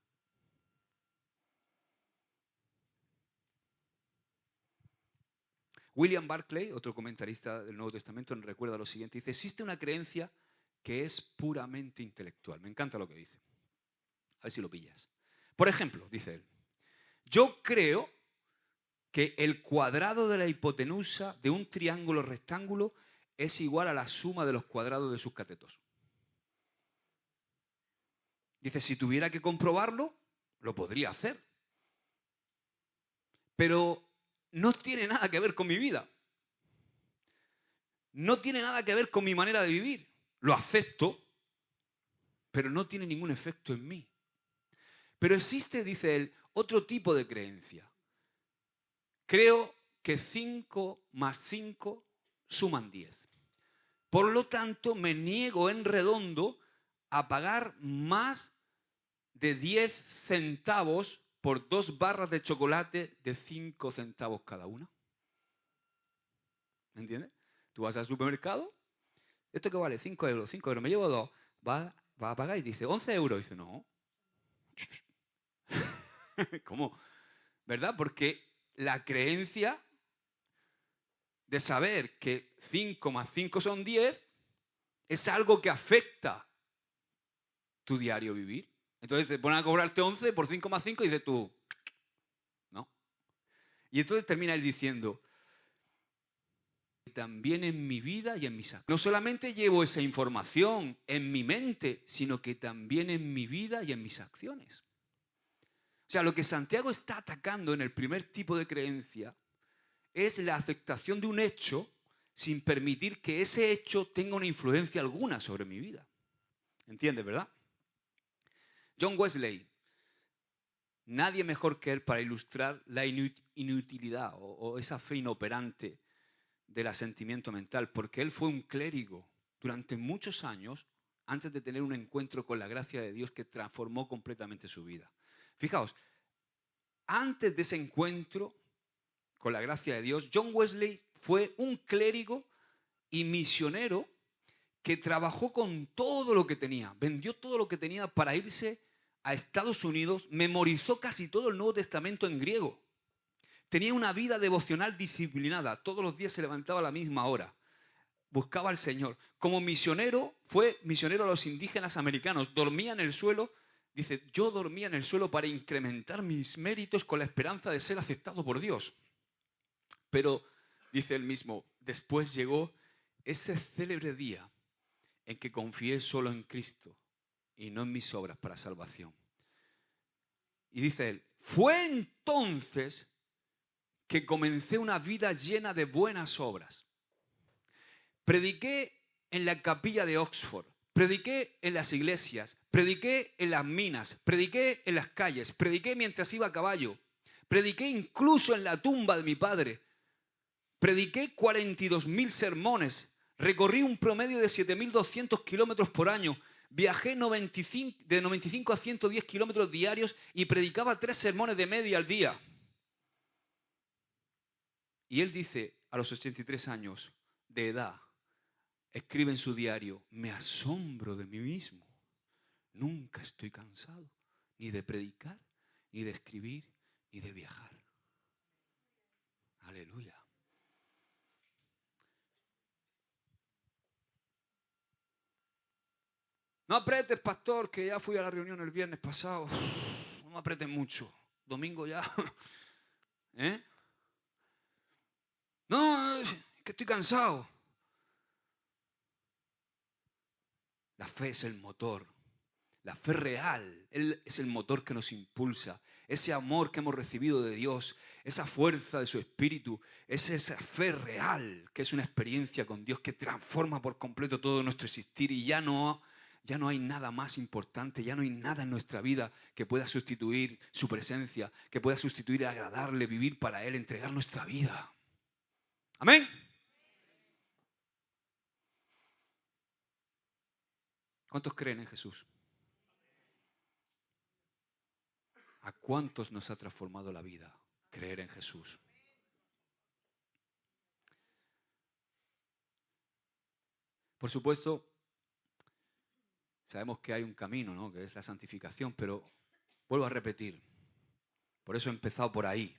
William Barclay, otro comentarista del Nuevo Testamento, nos recuerda lo siguiente. Dice, existe una creencia que es puramente intelectual. Me encanta lo que dice. A ver si lo pillas. Por ejemplo, dice él, yo creo que el cuadrado de la hipotenusa de un triángulo rectángulo es igual a la suma de los cuadrados de sus catetos. Dice, si tuviera que comprobarlo, lo podría hacer. Pero no tiene nada que ver con mi vida. No tiene nada que ver con mi manera de vivir. Lo acepto, pero no tiene ningún efecto en mí. Pero existe, dice él, otro tipo de creencia. Creo que 5 más 5 suman 10. Por lo tanto, me niego en redondo a pagar más de 10 centavos por 2 barras de chocolate de 5 centavos cada una. ¿Me entiendes? Tú vas al supermercado, ¿esto qué vale? 5 euros, 5 euros, me llevo 2. Va a pagar y dice, 11 euros. Y dice, no. ¿Cómo? ¿Verdad? Porque la creencia de saber que 5 más 5 son 10 es algo que afecta tu diario vivir. Entonces se ponen a cobrarte 11 por 5 más 5 y dices tú, no. Y entonces termina él diciendo, también en mi vida y en mis actos. No solamente llevo esa información en mi mente, sino que también en mi vida y en mis acciones. O sea, lo que Santiago está atacando en el primer tipo de creencia es la aceptación de un hecho sin permitir que ese hecho tenga una influencia alguna sobre mi vida. ¿Entiendes, verdad? John Wesley, nadie mejor que él para ilustrar la inutilidad o esa fe inoperante del asentimiento mental, porque él fue un clérigo durante muchos años antes de tener un encuentro con la gracia de Dios que transformó completamente su vida. Fijaos, antes de ese encuentro con la gracia de Dios, John Wesley fue un clérigo y misionero que trabajó con todo lo que tenía, vendió todo lo que tenía para irse a Estados Unidos, memorizó casi todo el Nuevo Testamento en griego. Tenía una vida devocional disciplinada, todos los días se levantaba a la misma hora, buscaba al Señor. Como misionero, fue misionero a los indígenas americanos, dormía en el suelo. Dice, yo dormía en el suelo para incrementar mis méritos con la esperanza de ser aceptado por Dios. Pero, dice él mismo, después llegó ese célebre día en que confié solo en Cristo y no en mis obras para salvación. Y dice él, fue entonces que comencé una vida llena de buenas obras. Prediqué en la capilla de Oxford, prediqué en las iglesias, prediqué en las minas, prediqué en las calles, prediqué mientras iba a caballo, prediqué incluso en la tumba de mi padre, prediqué 42.000 sermones, recorrí un promedio de 7.200 kilómetros por año, viajé de 95 a 110 kilómetros diarios y predicaba 3 sermones de media al día. Y él dice, a los 83 años de edad, escribe en su diario, me asombro de mí mismo. Nunca estoy cansado ni de predicar, ni de escribir, ni de viajar. Aleluya. No apretes, pastor, que ya fui a la reunión el viernes pasado. No me apretes mucho. Domingo ya. ¿Eh? No, es que estoy cansado. La fe es el motor. La fe real es el motor que nos impulsa. Ese amor que hemos recibido de Dios, esa fuerza de su Espíritu, es esa fe real que es una experiencia con Dios que transforma por completo todo nuestro existir y ya no hay nada más importante, ya no hay nada en nuestra vida que pueda sustituir su presencia, que pueda sustituir agradarle, vivir para Él, entregar nuestra vida. Amén. ¿Cuántos creen en Jesús? ¿A cuántos nos ha transformado la vida creer en Jesús? Por supuesto, sabemos que hay un camino, ¿no? Que es la santificación, pero vuelvo a repetir, por eso he empezado por ahí.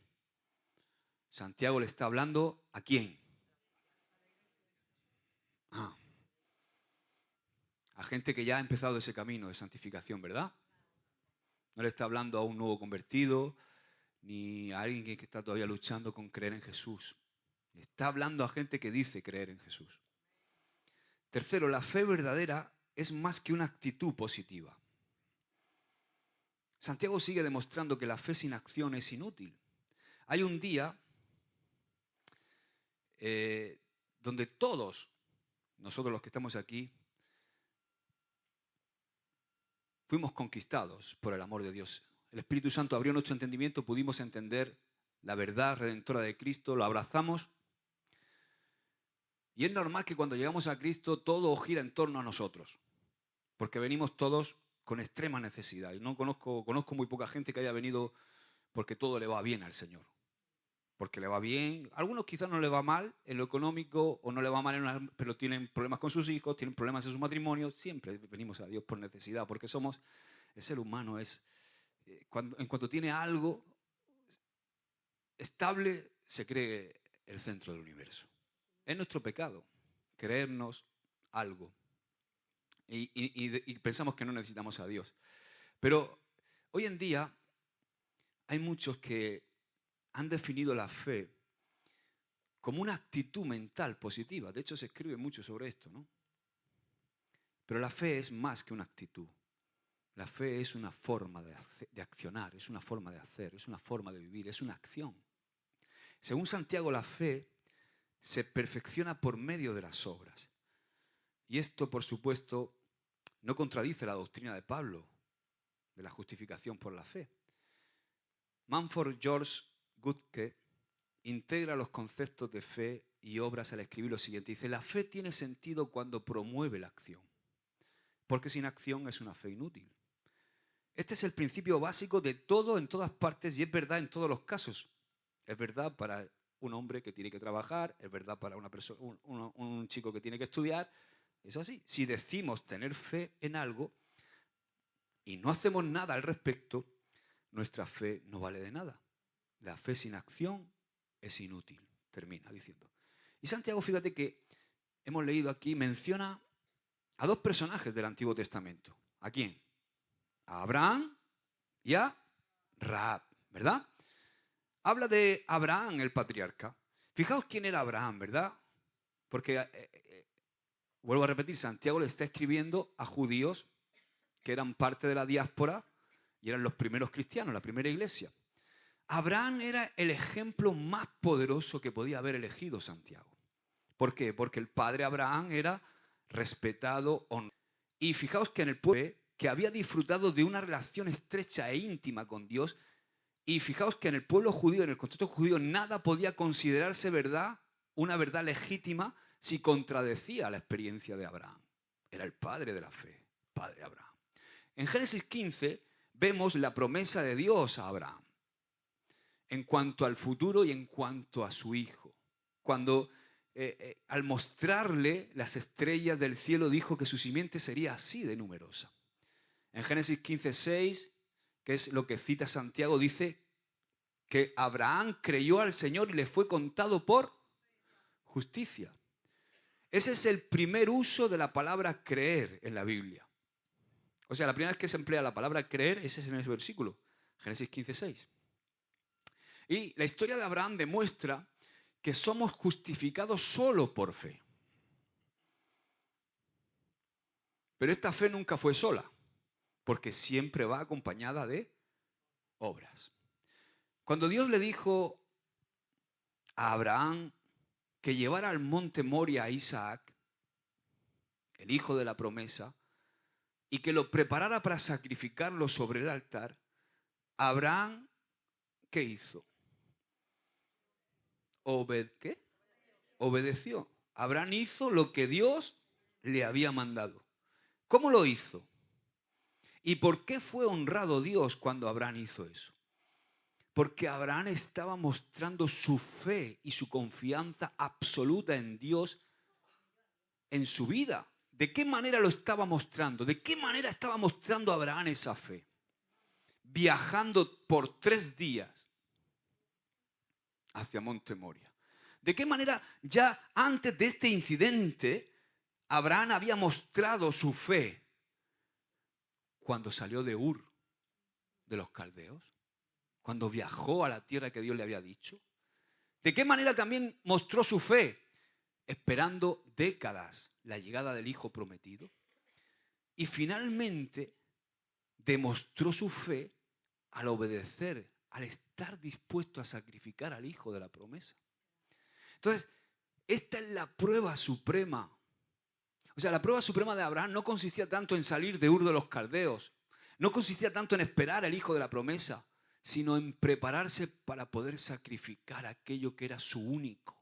Santiago le está hablando ¿a quién? A gente que ya ha empezado ese camino de santificación, ¿verdad? No le está hablando a un nuevo convertido, ni a alguien que está todavía luchando con creer en Jesús. Le está hablando a gente que dice creer en Jesús. Tercero, la fe verdadera es más que una actitud positiva. Santiago sigue demostrando que la fe sin acción es inútil. Hay un día donde todos, nosotros los que estamos aquí, fuimos conquistados por el amor de Dios. El Espíritu Santo abrió nuestro entendimiento, pudimos entender la verdad redentora de Cristo, lo abrazamos. Y es normal que cuando llegamos a Cristo todo gira en torno a nosotros. porque venimos todos con extrema necesidad. Y no conozco muy poca gente que haya venido porque todo le va bien al Señor. Porque le va bien. A algunos quizás no le va mal en lo económico o no le va mal, pero tienen problemas con sus hijos, tienen problemas en su matrimonio. Siempre venimos a Dios por necesidad, porque el ser humano es, en cuanto tiene algo estable, se cree el centro del universo. Es nuestro pecado, creernos algo. Y pensamos que no necesitamos a Dios. Pero hoy en día hay muchos que han definido la fe como una actitud mental positiva. De hecho, se escribe mucho sobre esto, ¿no? Pero la fe es más que una actitud. La fe es una forma de accionar, es una forma de hacer, es una forma de vivir, es una acción. Según Santiago, la fe se perfecciona por medio de las obras. Y esto, por supuesto, no contradice la doctrina de Pablo de la justificación por la fe. Mumford George Goodke integra los conceptos de fe y obras al escribir lo siguiente. Dice, la fe tiene sentido cuando promueve la acción, porque sin acción es una fe inútil. Este es el principio básico de todo en todas partes y es verdad en todos los casos. Es verdad para un hombre que tiene que trabajar, es verdad para una persona, un chico que tiene que estudiar. Es así. Si decimos tener fe en algo y no hacemos nada al respecto, nuestra fe no vale de nada. La fe sin acción es inútil, termina diciendo. Y Santiago, fíjate que hemos leído aquí, menciona a dos personajes del Antiguo Testamento. ¿A quién? A Abraham y a Rahab, ¿verdad? Habla de Abraham, el patriarca. Fijaos quién era Abraham, ¿verdad? Porque, vuelvo a repetir, Santiago le está escribiendo a judíos que eran parte de la diáspora y eran los primeros cristianos, la primera iglesia. Abraham era el ejemplo más poderoso que podía haber elegido Santiago. ¿Por qué? Porque el padre Abraham era respetado, honrado. Y fijaos que en el pueblo que había disfrutado de una relación estrecha e íntima con Dios, y fijaos que en el pueblo judío, en el contexto judío, nada podía considerarse verdad, una verdad legítima, si contradecía la experiencia de Abraham. Era el padre de la fe, padre Abraham. En Génesis 15 vemos la promesa de Dios a Abraham en cuanto al futuro y en cuanto a su hijo. Cuando al mostrarle las estrellas del cielo dijo que su simiente sería así de numerosa. En Génesis 15:6, que es lo que cita Santiago, dice que Abraham creyó al Señor y le fue contado por justicia. Ese es el primer uso de la palabra creer en la Biblia. O sea, la primera vez que se emplea la palabra creer, ese es en ese versículo, Génesis 15:6. Y la historia de Abraham demuestra que somos justificados solo por fe. Pero esta fe nunca fue sola, porque siempre va acompañada de obras. Cuando Dios le dijo a Abraham que llevara al monte Moria a Isaac, el hijo de la promesa, y que lo preparara para sacrificarlo sobre el altar, Abraham, ¿qué hizo? ¿Qué? Obedeció. Abraham hizo lo que Dios le había mandado. ¿Cómo lo hizo? ¿Y por qué fue honrado Dios cuando Abraham hizo eso? Porque Abraham estaba mostrando su fe y su confianza absoluta en Dios en su vida. ¿De qué manera lo estaba mostrando? ¿De qué manera estaba mostrando Abraham esa fe? Viajando por 3 días hacia Monte Moria. ¿De qué manera ya antes de este incidente Abraham había mostrado su fe cuando salió de Ur de los caldeos? Cuando viajó a la tierra que Dios le había dicho. ¿De qué manera también mostró su fe? Esperando décadas la llegada del hijo prometido. Y finalmente demostró su fe al obedecer, al estar dispuesto a sacrificar al hijo de la promesa. Entonces, esta es la prueba suprema. O sea, la prueba suprema de Abraham no consistía tanto en salir de Ur de los caldeos, no consistía tanto en esperar al hijo de la promesa, sino en prepararse para poder sacrificar aquello que era su único,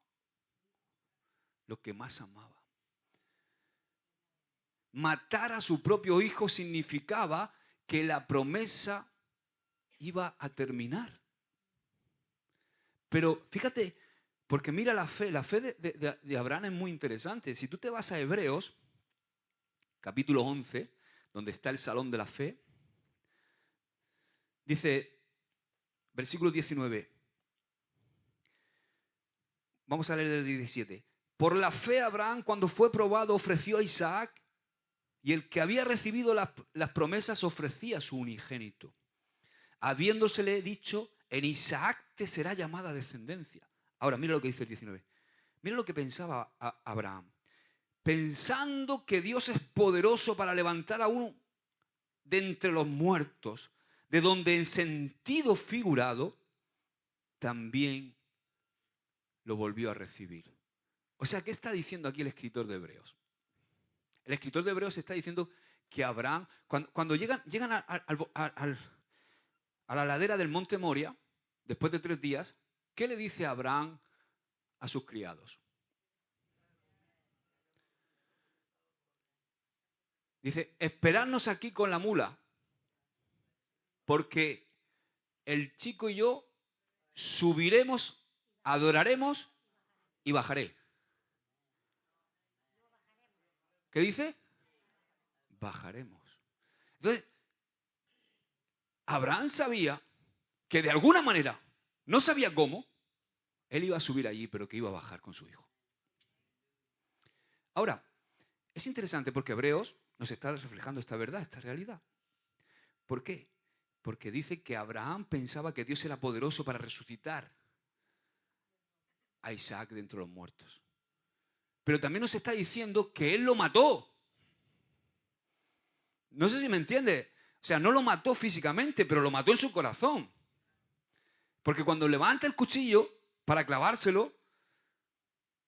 lo que más amaba. Matar a su propio hijo significaba que la promesa iba a terminar. Pero fíjate, porque mira la fe de Abraham es muy interesante. Si tú te vas a Hebreos, capítulo 11, donde está el salón de la fe, dice, versículo 19, vamos a leer el 17. Por la fe Abraham, cuando fue probado, ofreció a Isaac, y el que había recibido las promesas ofrecía a su unigénito, habiéndosele dicho, en Isaac te será llamada descendencia. Ahora, mira lo que dice el 19. Mira lo que pensaba Abraham. Pensando que Dios es poderoso para levantar a uno de entre los muertos, de donde en sentido figurado también lo volvió a recibir. O sea, ¿qué está diciendo aquí el escritor de Hebreos? El escritor de Hebreos está diciendo que Abraham, cuando llegan a la ladera del monte Moria, después de 3 días, ¿qué le dice Abraham a sus criados? Dice, esperadnos aquí con la mula, porque el chico y yo subiremos, adoraremos y bajaré. ¿Qué dice? Bajaremos. Entonces, Abraham sabía que de alguna manera, no sabía cómo, él iba a subir allí, pero que iba a bajar con su hijo. Ahora, es interesante porque Hebreos nos está reflejando esta verdad, esta realidad. ¿Por qué? Porque dice que Abraham pensaba que Dios era poderoso para resucitar a Isaac de entre los muertos. Pero también nos está diciendo que él lo mató. No sé si me entiende. O sea, no lo mató físicamente, pero lo mató en su corazón. Porque cuando levanta el cuchillo para clavárselo,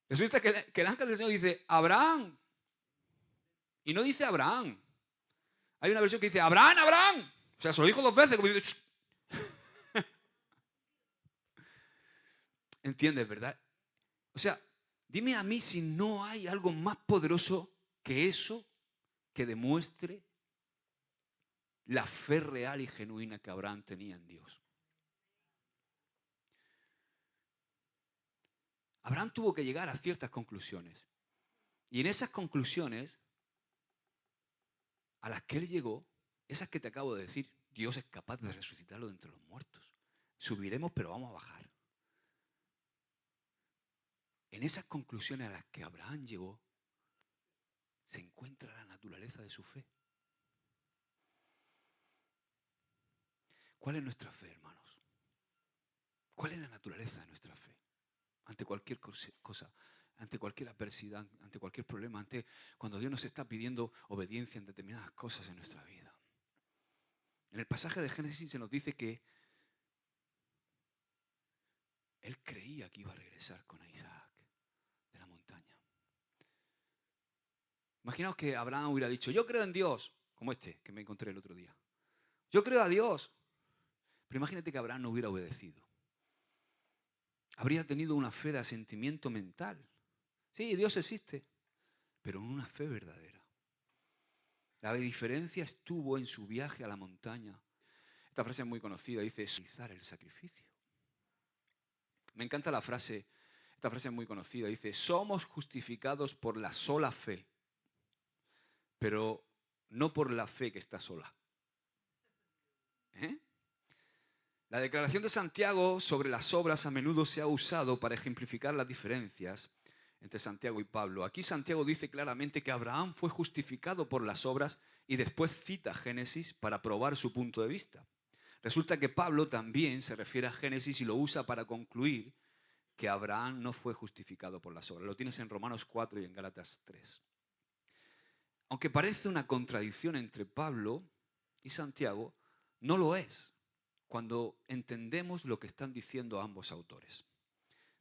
resulta que el ángel del Señor dice, Abraham. Y no dice Abraham. Hay una versión que dice, Abraham, Abraham. O sea, se lo dijo 2 veces. Como dice, ¿entiendes, verdad? O sea, dime a mí si no hay algo más poderoso que eso que demuestre la fe real y genuina que Abraham tenía en Dios. Abraham tuvo que llegar a ciertas conclusiones. Y en esas conclusiones a las que él llegó, esas que te acabo de decir, Dios es capaz de resucitarlo de entre los muertos. Subiremos, pero vamos a bajar. En esas conclusiones a las que Abraham llegó, se encuentra la naturaleza de su fe. ¿Cuál es nuestra fe, hermanos? ¿Cuál es la naturaleza de nuestra fe? Ante cualquier cosa, ante cualquier adversidad, ante cualquier problema, cuando Dios nos está pidiendo obediencia en determinadas cosas en nuestra vida. En el pasaje de Génesis se nos dice que él creía que iba a regresar con Isaac de la montaña. Imaginaos que Abraham hubiera dicho, yo creo en Dios, como este que me encontré el otro día. Yo creo a Dios. Pero imagínate que Abraham no hubiera obedecido. Habría tenido una fe de asentimiento mental. Sí, Dios existe, pero en una fe verdadera. La diferencia estuvo en su viaje a la montaña. Esta frase es muy conocida, dice, realizar el sacrificio. Me encanta esta frase es muy conocida, dice, somos justificados por la sola fe, pero no por la fe que está sola. La declaración de Santiago sobre las obras a menudo se ha usado para ejemplificar las diferencias entre Santiago y Pablo. Aquí Santiago dice claramente que Abraham fue justificado por las obras y después cita Génesis para probar su punto de vista. Resulta que Pablo también se refiere a Génesis y lo usa para concluir que Abraham no fue justificado por las obras. Lo tienes en Romanos 4 y en Gálatas 3. Aunque parece una contradicción entre Pablo y Santiago, no lo es cuando entendemos lo que están diciendo ambos autores.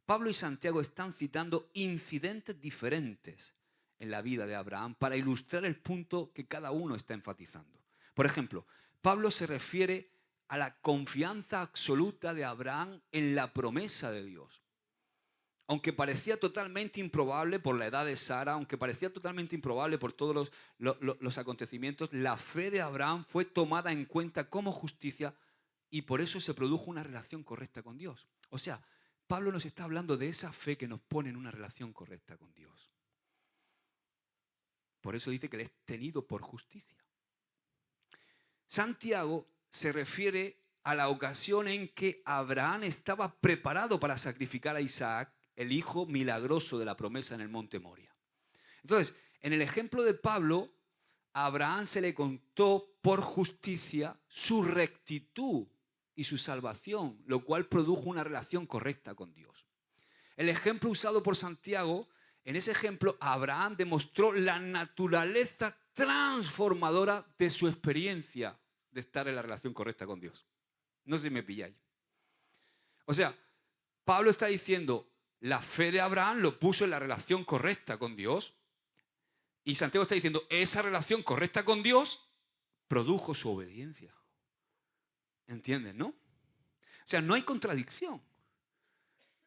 Pablo y Santiago están citando incidentes diferentes en la vida de Abraham para ilustrar el punto que cada uno está enfatizando. Por ejemplo, Pablo se refiere a la confianza absoluta de Abraham en la promesa de Dios. aunque parecía totalmente improbable por la edad de Sara, aunque parecía totalmente improbable por todos los acontecimientos, la fe de Abraham fue tomada en cuenta como justicia y por eso se produjo una relación correcta con Dios. O sea, Pablo nos está hablando de esa fe que nos pone en una relación correcta con Dios. Por eso dice que le es tenido por justicia. Santiago se refiere a la ocasión en que Abraham estaba preparado para sacrificar a Isaac, el hijo milagroso de la promesa en el monte Moria. Entonces, en el ejemplo de Pablo, a Abraham se le contó por justicia su rectitud y su salvación, lo cual produjo una relación correcta con Dios. El ejemplo usado por Santiago, en ese ejemplo, Abraham demostró la naturaleza transformadora de su experiencia de estar en la relación correcta con Dios. No sé si me pilláis. O sea, Pablo está diciendo, la fe de Abraham lo puso en la relación correcta con Dios. Y Santiago está diciendo, esa relación correcta con Dios produjo su obediencia. ¿Entienden, no? O sea, no hay contradicción.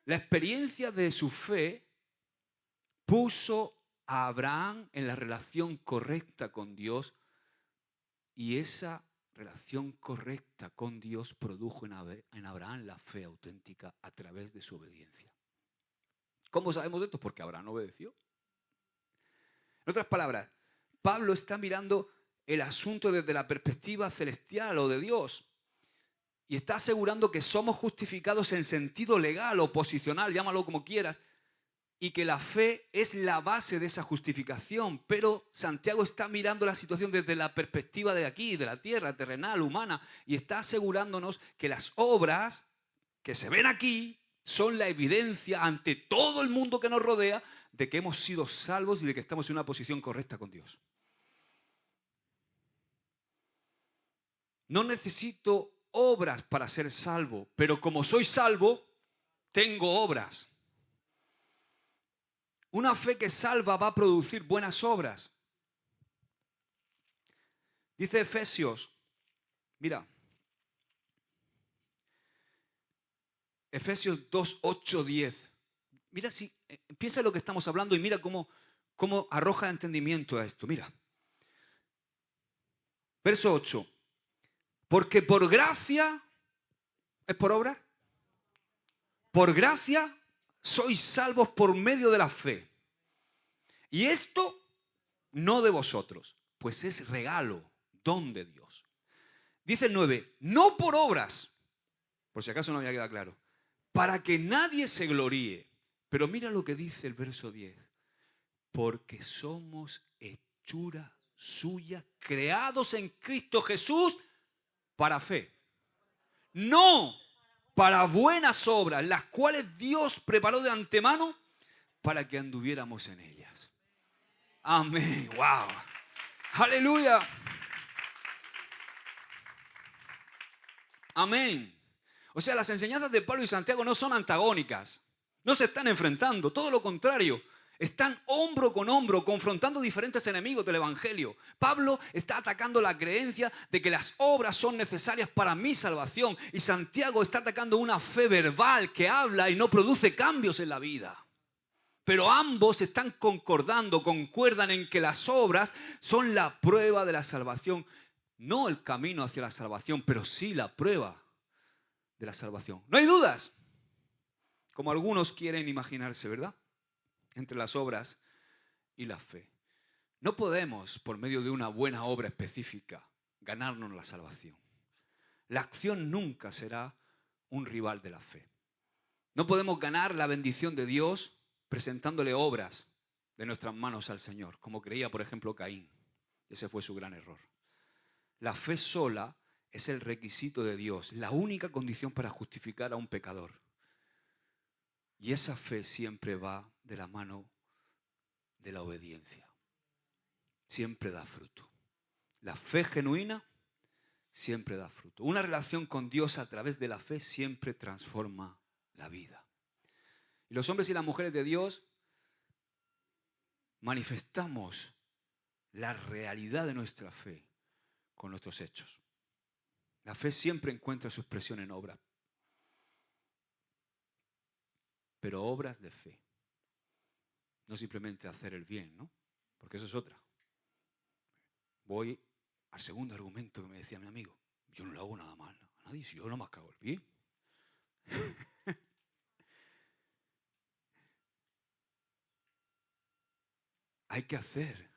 La experiencia de su fe puso a Abraham en la relación correcta con Dios y esa relación correcta con Dios produjo en Abraham la fe auténtica a través de su obediencia. ¿Cómo sabemos esto? Porque Abraham obedeció. En otras palabras, Pablo está mirando el asunto desde la perspectiva celestial o de Dios y está asegurando que somos justificados en sentido legal o posicional, llámalo como quieras, y que la fe es la base de esa justificación, pero Santiago está mirando la situación desde la perspectiva de aquí, de la tierra, terrenal, humana, y está asegurándonos que las obras que se ven aquí son la evidencia ante todo el mundo que nos rodea de que hemos sido salvos y de que estamos en una posición correcta con Dios. No necesito obras para ser salvo, pero como soy salvo, tengo obras. Una fe que salva va a producir buenas obras. Dice Efesios, mira, Efesios 2, 8, 10. Mira, piensa en lo que estamos hablando y mira cómo arroja entendimiento a esto. Mira, verso 8. Porque por gracia, ¿es por obra? Por gracia sois salvos por medio de la fe. Y esto no de vosotros, pues es regalo, don de Dios. Dice el 9, no por obras, por si acaso no había quedado claro, para que nadie se gloríe. Pero mira lo que dice el verso 10. Porque somos hechura suya, creados en Cristo Jesús para fe. No para buenas obras, las cuales Dios preparó de antemano para que anduviéramos en ellas. Amén. Wow. Aleluya. Amén. O sea, las enseñanzas de Pablo y Santiago no son antagónicas. No se están enfrentando, todo lo contrario. Están hombro con hombro confrontando diferentes enemigos del Evangelio. Pablo está atacando la creencia de que las obras son necesarias para mi salvación. Y Santiago está atacando una fe verbal que habla y no produce cambios en la vida. Pero ambos están concordando, concuerdan en que las obras son la prueba de la salvación. No el camino hacia la salvación, pero sí la prueba de la salvación. No hay dudas, como algunos quieren imaginarse, ¿verdad? Entre las obras y la fe. No podemos, por medio de una buena obra específica, ganarnos la salvación. La acción nunca será un rival de la fe. No podemos ganar la bendición de Dios presentándole obras de nuestras manos al Señor, como creía, por ejemplo, Caín. Ese fue su gran error. La fe sola es el requisito de Dios, la única condición para justificar a un pecador. Y esa fe siempre va de la mano de la obediencia. Siempre da fruto. La fe genuina siempre da fruto. Una relación con Dios a través de la fe siempre transforma la vida. Y los hombres y las mujeres de Dios manifestamos la realidad de nuestra fe con nuestros hechos. La fe siempre encuentra su expresión en obra. pero obras de fe. No simplemente hacer el bien, ¿no? Porque eso es otra. Voy al segundo argumento que me decía mi amigo. Yo no le hago nada mal a nadie si yo no me hago el bien. Hay que hacer,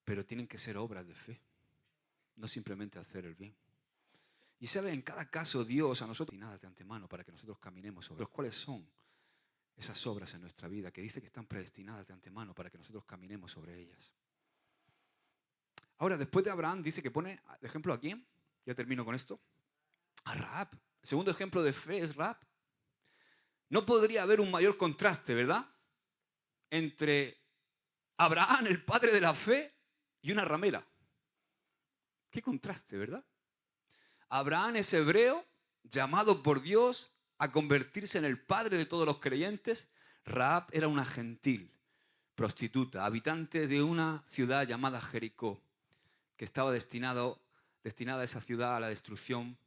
pero tienen que ser obras de fe, no simplemente hacer el bien. Y sabe, en cada caso Dios a nosotros nada de antemano para que nosotros caminemos sobre los cuales son esas obras en nuestra vida que dice que están predestinadas de antemano para que nosotros caminemos sobre ellas. Ahora, después de Abraham, dice que pone de ejemplo a quién. Ya termino con esto. A Rahab. El segundo ejemplo de fe es Rahab. No podría haber un mayor contraste, ¿verdad? Entre Abraham, el padre de la fe, y una ramera. Qué contraste, ¿verdad? Abraham es hebreo, llamado por Dios a convertirse en el padre de todos los creyentes. Rahab era una gentil, prostituta, habitante de una ciudad llamada Jericó, que estaba destinada a esa ciudad a la destrucción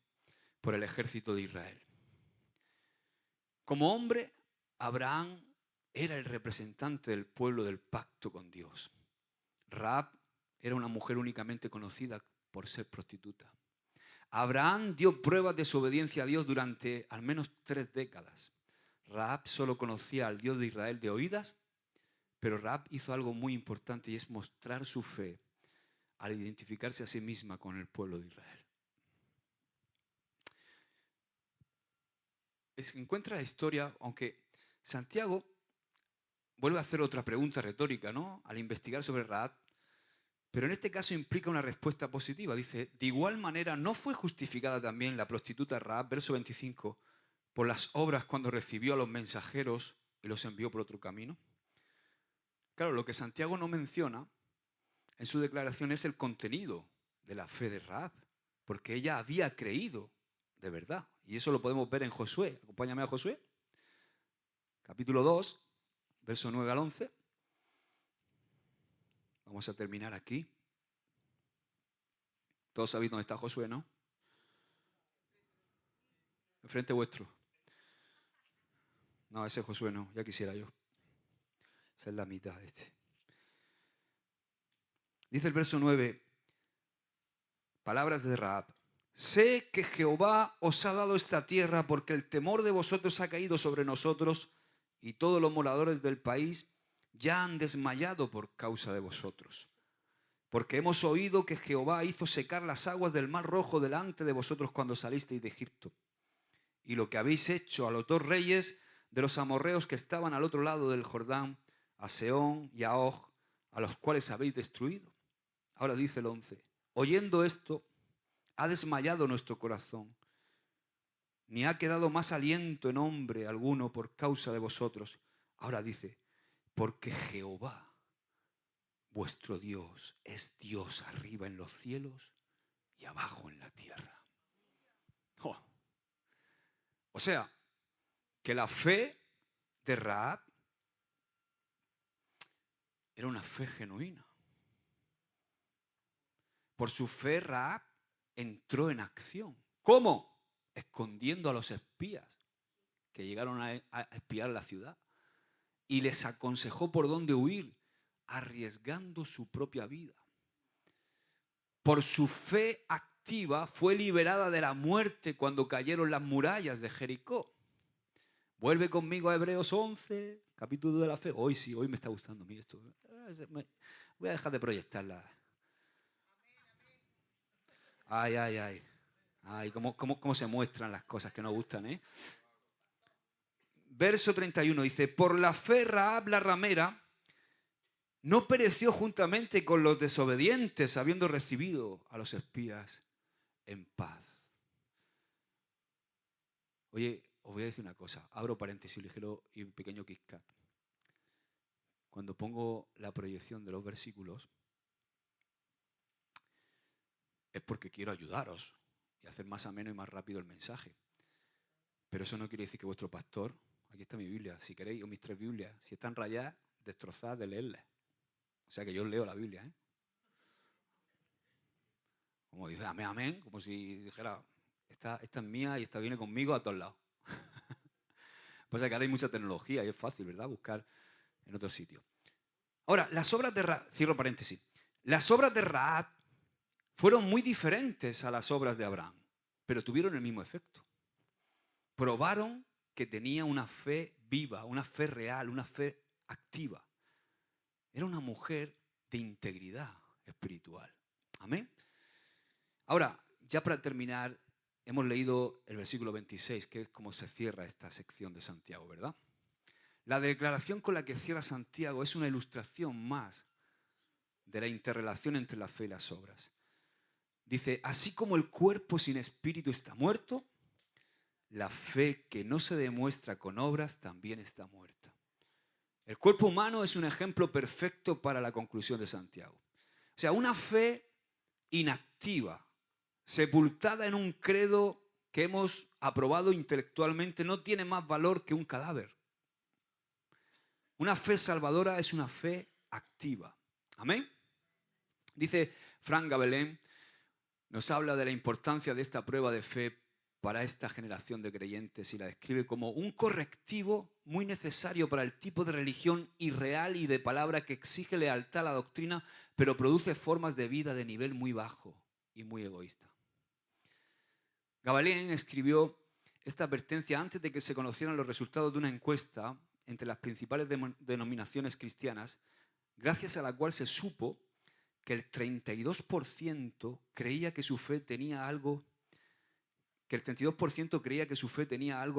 por el ejército de Israel. Como hombre, Abraham era el representante del pueblo del pacto con Dios. Rahab era una mujer únicamente conocida por ser prostituta. Abraham dio pruebas de su obediencia a Dios durante al menos 3 décadas. Rahab solo conocía al Dios de Israel de oídas, pero Rahab hizo algo muy importante y es mostrar su fe al identificarse a sí misma con el pueblo de Israel. Encuentra la historia, aunque Santiago vuelve a hacer otra pregunta retórica, ¿no? Al investigar sobre Rahab, pero en este caso implica una respuesta positiva. Dice, de igual manera, ¿no fue justificada también la prostituta Rahab, verso 25, por las obras cuando recibió a los mensajeros y los envió por otro camino? Claro, lo que Santiago no menciona en su declaración es el contenido de la fe de Rahab, porque ella había creído de verdad. Y eso lo podemos ver en Josué. Acompáñame a Josué. Capítulo 2, verso 9 al 11. Vamos a terminar aquí. Todos sabéis dónde está Josué, ¿no? Enfrente vuestro. No, ese Josué no, ya quisiera yo. Esa es la mitad de este. Dice el verso 9, palabras de Rahab. Sé que Jehová os ha dado esta tierra porque el temor de vosotros ha caído sobre nosotros y todos los moradores del país ya han desmayado por causa de vosotros. Porque hemos oído que Jehová hizo secar las aguas del Mar Rojo delante de vosotros cuando salisteis de Egipto. Y lo que habéis hecho a los 2 reyes de los amorreos que estaban al otro lado del Jordán, a Sehón y a Og, a los cuales habéis destruido. Ahora dice el 11, oyendo esto, ha desmayado nuestro corazón, ni ha quedado más aliento en hombre alguno por causa de vosotros. Ahora dice, porque Jehová, vuestro Dios, es Dios arriba en los cielos y abajo en la tierra. Oh. O sea, que la fe de Rahab era una fe genuina. Por su fe, Rahab entró en acción. ¿Cómo? Escondiendo a los espías que llegaron a espiar la ciudad. Y les aconsejó por dónde huir, arriesgando su propia vida. Por su fe activa fue liberada de la muerte cuando cayeron las murallas de Jericó. Vuelve conmigo a Hebreos 11, capítulo de la fe. Hoy sí, hoy me está gustando a mí esto. Voy a dejar de proyectarla. Ay, ay, ay. Ay, cómo se muestran las cosas que nos gustan, ¿eh? Verso 31 dice, por la fe Rahab la ramera no pereció juntamente con los desobedientes, habiendo recibido a los espías en paz. Oye, os voy a decir una cosa, abro paréntesis ligero y un pequeño kick-cut. Cuando pongo la proyección de los versículos, es porque quiero ayudaros y hacer más ameno y más rápido el mensaje. Pero eso no quiere decir que vuestro pastor, aquí está mi Biblia, si queréis, o mis 3 Biblias, si están rayadas, destrozadas de leerlas. O sea que yo leo la Biblia, ¿eh? Como dice, amén, amén, como si dijera, esta es mía y esta viene conmigo a todos lados. Pasa que ahora hay mucha tecnología y es fácil, ¿verdad? Buscar en otro sitio. Ahora, las obras de Rahab, cierro paréntesis, las obras de Rahab fueron muy diferentes a las obras de Abraham, pero tuvieron el mismo efecto. Probaron que tenía una fe viva, una fe real, una fe activa. Era una mujer de integridad espiritual. Amén. Ahora, ya para terminar, hemos leído el versículo 26, que es como se cierra esta sección de Santiago, ¿verdad? La declaración con la que cierra Santiago es una ilustración más de la interrelación entre la fe y las obras. Dice, así como el cuerpo sin espíritu está muerto, la fe que no se demuestra con obras también está muerta. El cuerpo humano es un ejemplo perfecto para la conclusión de Santiago. O sea, una fe inactiva, sepultada en un credo que hemos aprobado intelectualmente, no tiene más valor que un cadáver. Una fe salvadora es una fe activa. Amén. Dice Frank Gabelin, nos habla de la importancia de esta prueba de fe para esta generación de creyentes y la describe como un correctivo muy necesario para el tipo de religión irreal y de palabra que exige lealtad a la doctrina, pero produce formas de vida de nivel muy bajo y muy egoísta. Gabelin escribió esta advertencia antes de que se conocieran los resultados de una encuesta entre las principales denominaciones cristianas, gracias a la cual se supo que el 32% creía que su fe tenía algo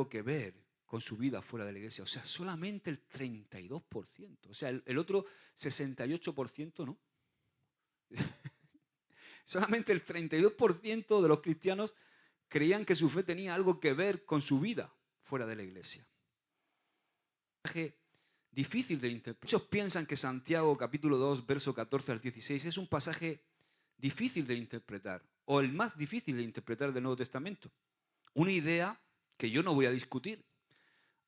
que ver con su vida fuera de la iglesia. O sea, solamente el 32%. O sea, el otro 68% no. Solamente el 32% de los cristianos creían que su fe tenía algo que ver con su vida fuera de la iglesia. Difícil de interpretar. Muchos piensan que Santiago capítulo 2, verso 14 al 16 es un pasaje difícil de interpretar, o el más difícil de interpretar del Nuevo Testamento. Una idea que yo no voy a discutir,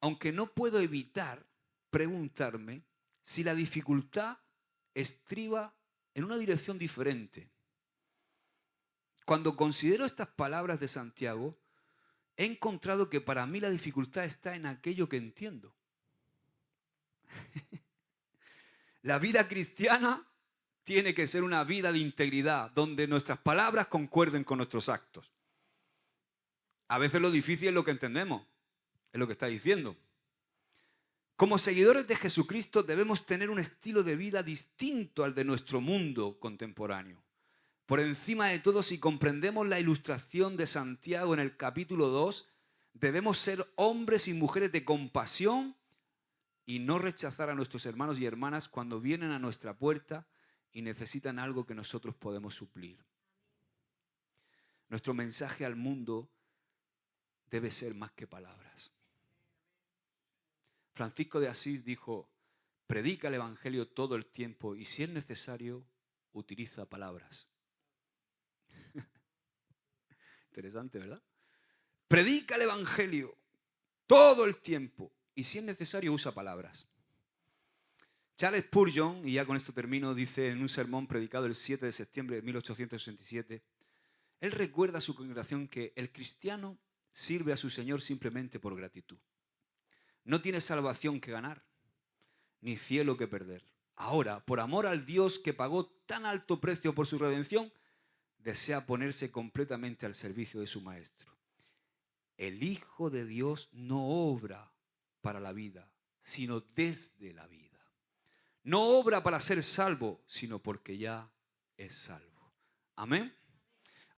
aunque no puedo evitar preguntarme si la dificultad estriba en una dirección diferente. Cuando considero estas palabras de Santiago, he encontrado que para mí la dificultad está en aquello que entiendo. La vida cristiana tiene que ser una vida de integridad, donde nuestras palabras concuerden con nuestros actos. A veces lo difícil es lo que entendemos, es lo que está diciendo. Como seguidores de Jesucristo debemos tener un estilo de vida distinto al de nuestro mundo contemporáneo. Por encima de todo, si comprendemos la ilustración de Santiago en el capítulo 2, debemos ser hombres y mujeres de compasión y no rechazar a nuestros hermanos y hermanas cuando vienen a nuestra puerta y necesitan algo que nosotros podemos suplir. Nuestro mensaje al mundo debe ser más que palabras. Francisco de Asís dijo, predica el evangelio todo el tiempo y si es necesario, utiliza palabras. Interesante, ¿verdad? Predica el evangelio todo el tiempo y si es necesario, usa palabras. Charles Spurgeon, y ya con esto termino, dice en un sermón predicado el 7 de septiembre de 1867, él recuerda a su congregación que el cristiano sirve a su Señor simplemente por gratitud. No tiene salvación que ganar, ni cielo que perder. Ahora, por amor al Dios que pagó tan alto precio por su redención, desea ponerse completamente al servicio de su Maestro. El Hijo de Dios no obra para la vida, sino desde la vida. No obra para ser salvo, sino porque ya es salvo. Amén.